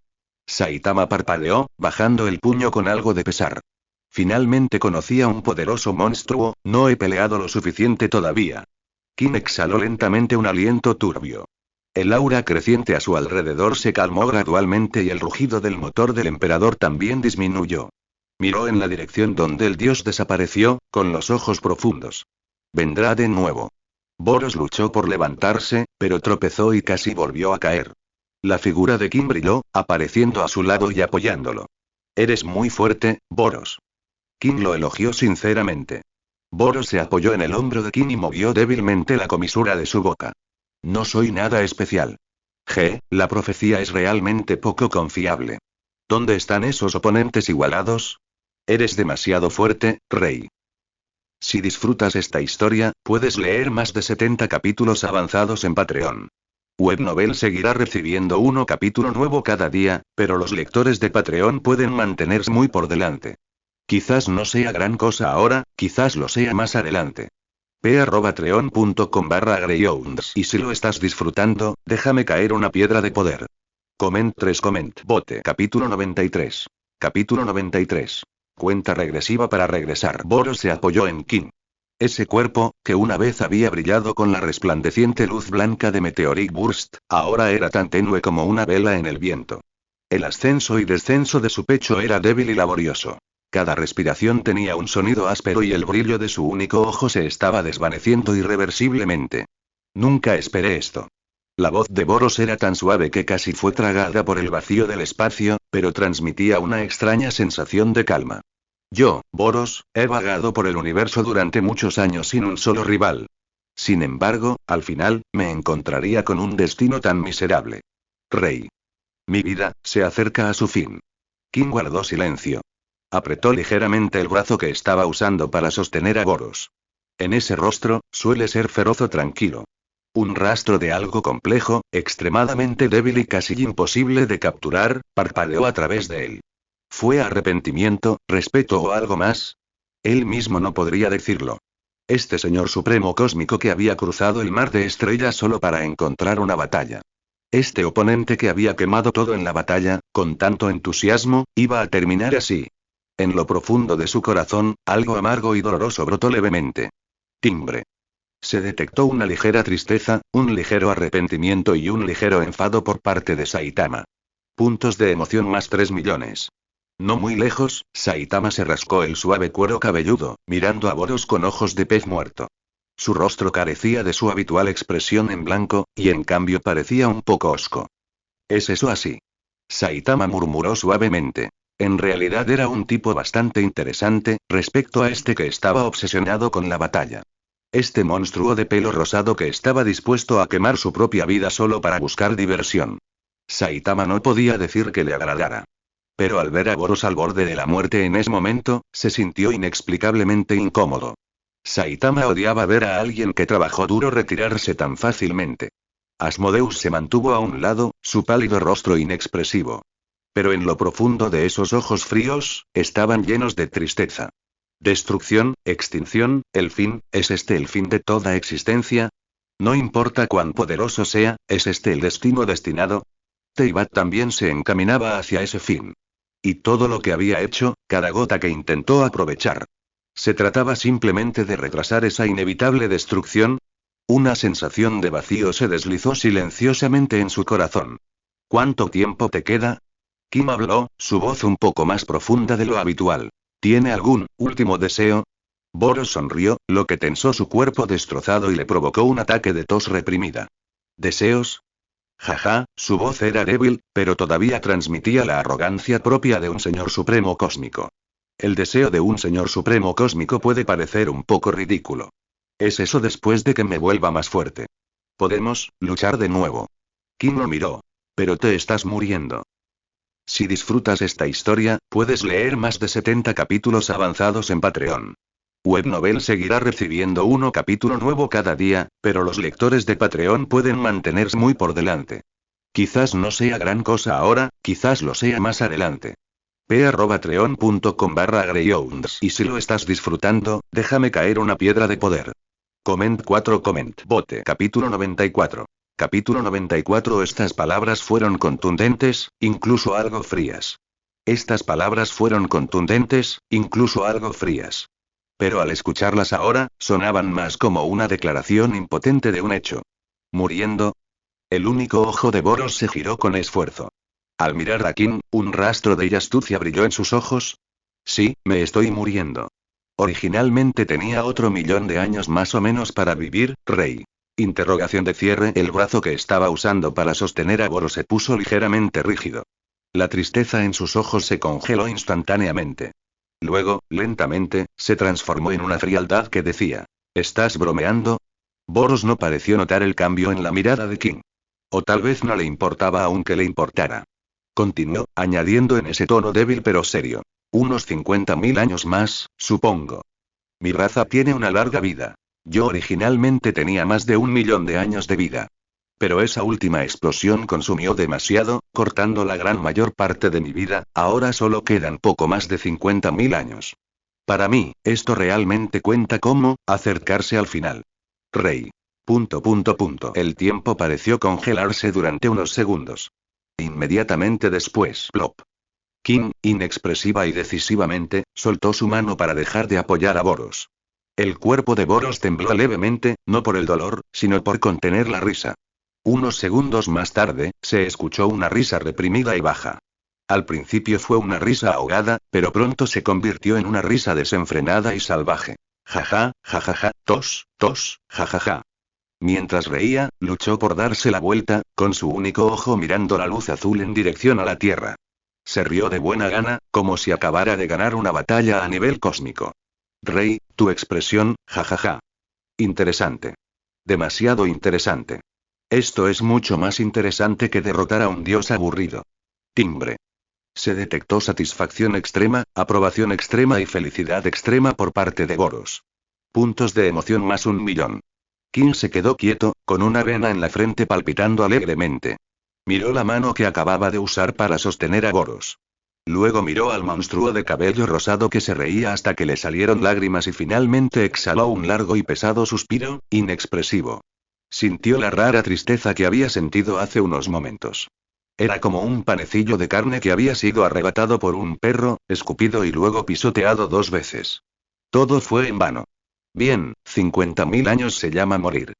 Saitama parpadeó, bajando el puño con algo de pesar. Finalmente conocí a un poderoso monstruo, no he peleado lo suficiente todavía. Qin exhaló lentamente un aliento turbio. El aura creciente a su alrededor se calmó gradualmente y el rugido del motor del emperador también disminuyó. Miró en la dirección donde el dios desapareció, con los ojos profundos. Vendrá de nuevo. Boros luchó por levantarse, pero tropezó y casi volvió a caer. La figura de Qin brilló, apareciendo a su lado y apoyándolo. Eres muy fuerte, Boros. Qin lo elogió sinceramente. Boros se apoyó en el hombro de Qin y movió débilmente la comisura de su boca. No soy nada especial. La profecía es realmente poco confiable. ¿Dónde están esos oponentes igualados? Eres demasiado fuerte, rey. Si disfrutas esta historia, puedes leer más de 70 capítulos avanzados en Patreon. Webnovel seguirá recibiendo un capítulo nuevo cada día, pero los lectores de Patreon pueden mantenerse muy por delante. Quizás no sea gran cosa ahora, quizás lo sea más adelante. p@patreon.com/greyhounds. Y si lo estás disfrutando, déjame caer una piedra de poder. Comment 3 Comment Bote. Capítulo 93. Capítulo 93. Cuenta regresiva para regresar. Boros se apoyó en Qin. Ese cuerpo, que una vez había brillado con la resplandeciente luz blanca de Meteoric Burst, ahora era tan tenue como una vela en el viento. El ascenso y descenso de su pecho era débil y laborioso. Cada respiración tenía un sonido áspero y el brillo de su único ojo se estaba desvaneciendo irreversiblemente. Nunca esperé esto. La voz de Boros era tan suave que casi fue tragada por el vacío del espacio, pero transmitía una extraña sensación de calma. Yo, Boros, he vagado por el universo durante muchos años sin un solo rival. Sin embargo, al final, me encontraría con un destino tan miserable. Rey. Mi vida se acerca a su fin. King guardó silencio. Apretó ligeramente el brazo que estaba usando para sostener a Boros. En ese rostro, suele ser feroz o tranquilo. Un rastro de algo complejo, extremadamente débil y casi imposible de capturar, parpadeó a través de él. ¿Fue arrepentimiento, respeto o algo más? Él mismo no podría decirlo. Este señor supremo cósmico que había cruzado el mar de estrellas solo para encontrar una batalla. Este oponente que había quemado todo en la batalla, con tanto entusiasmo, iba a terminar así. En lo profundo de su corazón, algo amargo y doloroso brotó levemente. Timbre. Se detectó una ligera tristeza, un ligero arrepentimiento y un ligero enfado por parte de Saitama. Puntos de emoción más 3 millones. No muy lejos, Saitama se rascó el suave cuero cabelludo, mirando a Boros con ojos de pez muerto. Su rostro carecía de su habitual expresión en blanco, y en cambio parecía un poco hosco. ¿Es eso así? Saitama murmuró suavemente. En realidad era un tipo bastante interesante, respecto a este que estaba obsesionado con la batalla. Este monstruo de pelo rosado que estaba dispuesto a quemar su propia vida solo para buscar diversión. Saitama no podía decir que le agradara. Pero al ver a Boros al borde de la muerte en ese momento, se sintió inexplicablemente incómodo. Saitama odiaba ver a alguien que trabajó duro retirarse tan fácilmente. Asmodeus se mantuvo a un lado, su pálido rostro inexpresivo. Pero en lo profundo de esos ojos fríos, estaban llenos de tristeza. Destrucción, extinción, el fin, ¿es este el fin de toda existencia? No importa cuán poderoso sea, ¿es este el destino destinado? Teyvat también se encaminaba hacia ese fin. Y todo lo que había hecho, cada gota que intentó aprovechar. ¿Se trataba simplemente de retrasar esa inevitable destrucción? Una sensación de vacío se deslizó silenciosamente en su corazón. ¿Cuánto tiempo te queda? Kim habló, su voz un poco más profunda de lo habitual. ¿Tiene algún último deseo? Boros sonrió, lo que tensó su cuerpo destrozado y le provocó un ataque de tos reprimida. ¿Deseos? Jaja, su voz era débil, pero todavía transmitía la arrogancia propia de un señor supremo cósmico. El deseo de un señor supremo cósmico puede parecer un poco ridículo. Es eso después de que me vuelva más fuerte. Podemos luchar de nuevo. Kim lo miró. Pero te estás muriendo. Si disfrutas esta historia, puedes leer más de 70 capítulos avanzados en Patreon. Webnovel seguirá recibiendo un capítulo nuevo cada día, pero los lectores de Patreon pueden mantenerse muy por delante. Quizás no sea gran cosa ahora, quizás lo sea más adelante. p@patreon.com/greyhounds. Y si lo estás disfrutando, déjame caer una piedra de poder. Comment 4 Comment Bote Capítulo 94. Capítulo 94. Estas palabras fueron contundentes, incluso algo frías. Estas palabras fueron contundentes, incluso algo frías. Pero al escucharlas ahora, sonaban más como una declaración impotente de un hecho. ¿Muriendo? El único ojo de Boros se giró con esfuerzo. Al mirar a Kim, un rastro de astucia brilló en sus ojos. Sí, me estoy muriendo. Originalmente tenía otro 1.000.000 de años más o menos para vivir, Rey. Interrogación de cierre. El brazo que estaba usando para sostener a Boros se puso ligeramente rígido. La tristeza en sus ojos se congeló instantáneamente. Luego, lentamente, se transformó en una frialdad que decía: ¿estás bromeando? Boros no pareció notar el cambio en la mirada de Kim. O tal vez no le importaba aunque le importara. Continuó, añadiendo en ese tono débil pero serio. Unos 50.000 años más, supongo. Mi raza tiene una larga vida. Yo originalmente tenía más de 1.000.000 de años de vida. Pero esa última explosión consumió demasiado, cortando la gran mayor parte de mi vida, ahora solo quedan poco más de 50.000 años. Para mí, esto realmente cuenta como acercarse al final. Rey. ... El tiempo pareció congelarse durante unos segundos. Inmediatamente después, plop. Kim, inexpresiva y decisivamente, soltó su mano para dejar de apoyar a Boros. El cuerpo de Boros tembló levemente, no por el dolor, sino por contener la risa. Unos segundos más tarde, se escuchó una risa reprimida y baja. Al principio fue una risa ahogada, pero pronto se convirtió en una risa desenfrenada y salvaje. Jaja, jajaja, tos, tos, jajaja. Mientras reía, luchó por darse la vuelta, con su único ojo mirando la luz azul en dirección a la Tierra. Se rió de buena gana, como si acabara de ganar una batalla a nivel cósmico. Rey, tu expresión, jajaja. Interesante. Demasiado interesante. Esto es mucho más interesante que derrotar a un dios aburrido. Timbre. Se detectó satisfacción extrema, aprobación extrema y felicidad extrema por parte de Boros. Puntos de emoción más 1.000.000. King se quedó quieto, con una vena en la frente palpitando alegremente. Miró la mano que acababa de usar para sostener a Boros. Luego miró al monstruo de cabello rosado que se reía hasta que le salieron lágrimas y finalmente exhaló un largo y pesado suspiro, inexpresivo. Sintió la rara tristeza que había sentido hace unos momentos. Era como un panecillo de carne que había sido arrebatado por un perro, escupido y luego pisoteado 2 veces. Todo fue en vano. Bien, 50.000 años se llama morir.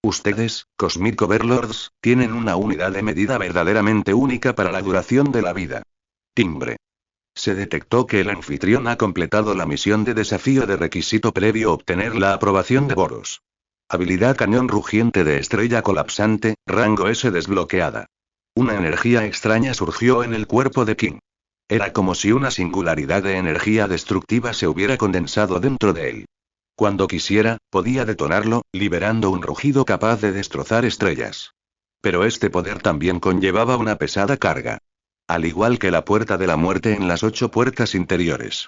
Ustedes, Cosmic Overlords, tienen una unidad de medida verdaderamente única para la duración de la vida. Timbre. Se detectó que el anfitrión ha completado la misión de desafío de requisito previo obtener la aprobación de Boros. Habilidad cañón rugiente de estrella colapsante, rango S desbloqueada. Una energía extraña surgió en el cuerpo de King. Era como si una singularidad de energía destructiva se hubiera condensado dentro de él. Cuando quisiera, podía detonarlo, liberando un rugido capaz de destrozar estrellas. Pero este poder también conllevaba una pesada carga. Al igual que la puerta de la muerte en las 8 puertas interiores.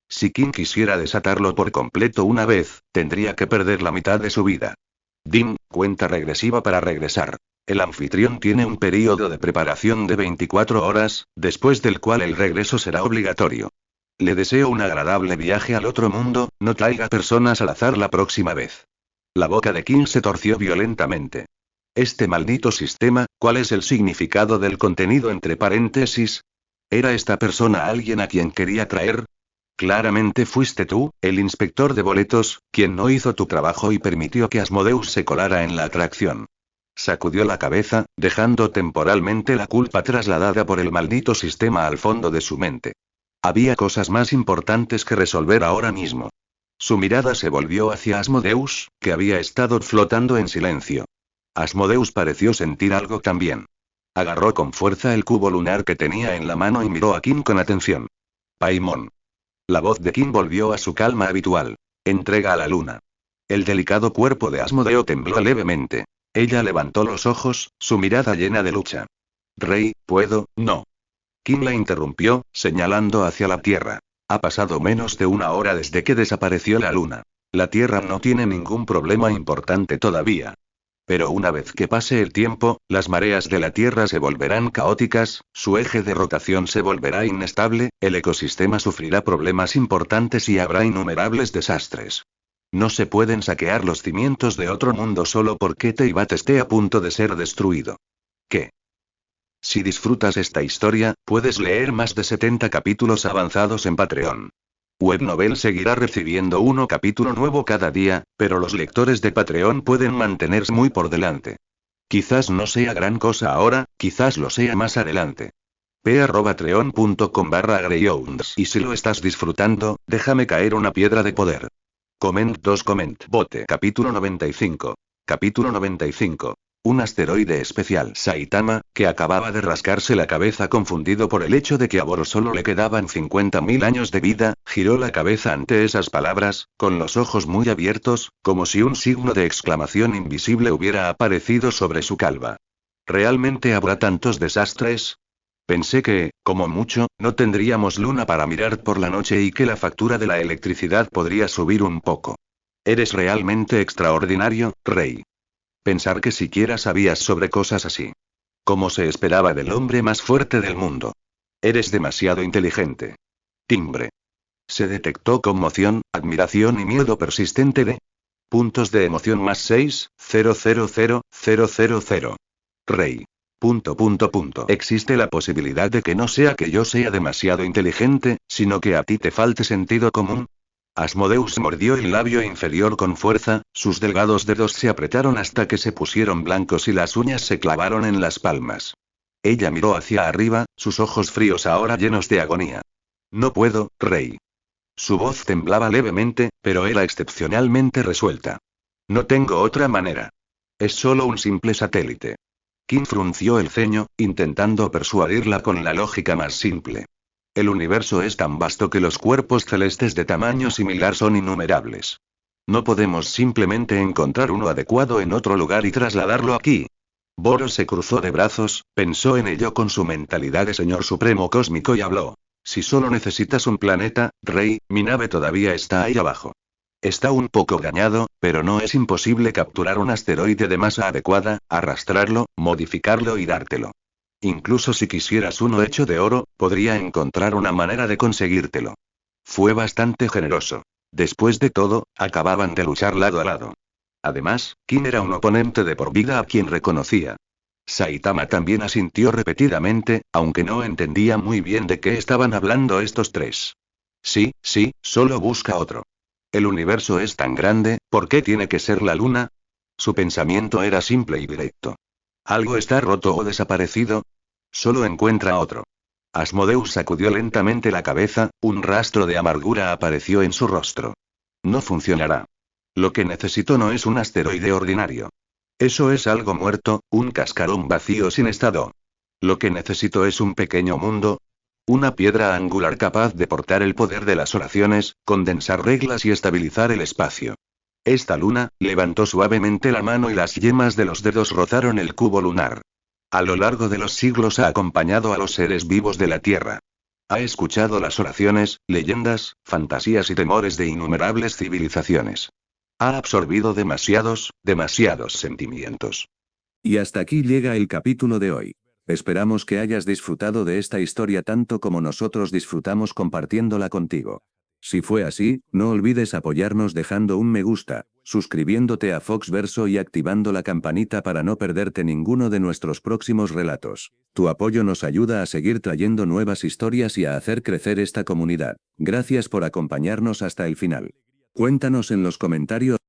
Si King quisiera desatarlo por completo una vez, tendría que perder la mitad de su vida. Dim, cuenta regresiva para regresar. El anfitrión tiene un período de preparación de 24 horas, después del cual el regreso será obligatorio. Le deseo un agradable viaje al otro mundo, no traiga personas al azar la próxima vez. La boca de King se torció violentamente. Este maldito sistema, ¿cuál es el significado del contenido entre paréntesis? ¿Era esta persona alguien a quien quería traer? Claramente fuiste tú, el inspector de boletos, quien no hizo tu trabajo y permitió que Asmodeus se colara en la atracción. Sacudió la cabeza, dejando temporalmente la culpa trasladada por el maldito sistema al fondo de su mente. Había cosas más importantes que resolver ahora mismo. Su mirada se volvió hacia Asmodeus, que había estado flotando en silencio. Asmodeus pareció sentir algo también. Agarró con fuerza el cubo lunar que tenía en la mano y miró a King con atención. Paimon. La voz de King volvió a su calma habitual. Entrega a la luna. El delicado cuerpo de Asmodeo tembló levemente. Ella levantó los ojos, su mirada llena de lucha. Rey, ¿puedo? No. King la interrumpió, señalando hacia la Tierra. Ha pasado menos de 1 hora desde que desapareció la luna. La Tierra no tiene ningún problema importante todavía. Pero una vez que pase el tiempo, las mareas de la Tierra se volverán caóticas, su eje de rotación se volverá inestable, el ecosistema sufrirá problemas importantes y habrá innumerables desastres. No se pueden saquear los cimientos de otro mundo solo porque Teyvat esté a punto de ser destruido. ¿Qué? Si disfrutas esta historia, puedes leer más de 70 capítulos avanzados en Patreon. Webnovel seguirá recibiendo un capítulo nuevo cada día, pero los lectores de Patreon pueden mantenerse muy por delante. Quizás no sea gran cosa ahora, quizás lo sea más adelante. p@patreon.com/greyhounds. Y si lo estás disfrutando, déjame caer una piedra de poder. Comment bote. Capítulo 95. Capítulo 95. Un asteroide especial. Saitama, que acababa de rascarse la cabeza confundido por el hecho de que a Boros solo le quedaban 50.000 años de vida, giró la cabeza ante esas palabras, con los ojos muy abiertos, como si un signo de exclamación invisible hubiera aparecido sobre su calva. ¿Realmente habrá tantos desastres? Pensé que, como mucho, no tendríamos luna para mirar por la noche y que la factura de la electricidad podría subir un poco. Eres realmente extraordinario, Rey. Pensar que siquiera sabías sobre cosas así. Como se esperaba del hombre más fuerte del mundo. Eres demasiado inteligente. Timbre. Se detectó conmoción, admiración y miedo persistente de... Puntos de emoción más 6,000,000. Rey. Existe la posibilidad de que no sea que yo sea demasiado inteligente, sino que a ti te falte sentido común. Asmodeus mordió el labio inferior con fuerza, sus delgados dedos se apretaron hasta que se pusieron blancos y las uñas se clavaron en las palmas. Ella miró hacia arriba, sus ojos fríos ahora llenos de agonía. No puedo, Rey. Su voz temblaba levemente, pero era excepcionalmente resuelta. No tengo otra manera. Es solo un simple satélite. Kim frunció el ceño, intentando persuadirla con la lógica más simple. El universo es tan vasto que los cuerpos celestes de tamaño similar son innumerables. No podemos simplemente encontrar uno adecuado en otro lugar y trasladarlo aquí. Boros se cruzó de brazos, pensó en ello con su mentalidad de señor supremo cósmico y habló. Si solo necesitas un planeta, Rey, mi nave todavía está ahí abajo. Está un poco dañado, pero no es imposible capturar un asteroide de masa adecuada, arrastrarlo, modificarlo y dártelo. Incluso si quisieras uno hecho de oro, podría encontrar una manera de conseguírtelo. Fue bastante generoso. Después de todo, acababan de luchar lado a lado. Además, Kim era un oponente de por vida a quien reconocía. Saitama también asintió repetidamente, aunque no entendía muy bien de qué estaban hablando estos tres. Sí, sí, solo busca otro. El universo es tan grande, ¿por qué tiene que ser la luna? Su pensamiento era simple y directo. ¿Algo está roto o desaparecido? Solo encuentra otro. Asmodeus sacudió lentamente la cabeza, un rastro de amargura apareció en su rostro. No funcionará. Lo que necesito no es un asteroide ordinario. Eso es algo muerto, un cascarón vacío sin estado. Lo que necesito es un pequeño mundo. Una piedra angular capaz de portar el poder de las oraciones, condensar reglas y estabilizar el espacio. Esta luna, levantó suavemente la mano y las yemas de los dedos rozaron el cubo lunar. A lo largo de los siglos ha acompañado a los seres vivos de la Tierra. Ha escuchado las oraciones, leyendas, fantasías y temores de innumerables civilizaciones. Ha absorbido demasiados sentimientos. Y hasta aquí llega el capítulo de hoy. Esperamos que hayas disfrutado de esta historia tanto como nosotros disfrutamos compartiéndola contigo. Si fue así, no olvides apoyarnos dejando un me gusta, suscribiéndote a Foxverso y activando la campanita para no perderte ninguno de nuestros próximos relatos. Tu apoyo nos ayuda a seguir trayendo nuevas historias y a hacer crecer esta comunidad. Gracias por acompañarnos hasta el final. Cuéntanos en los comentarios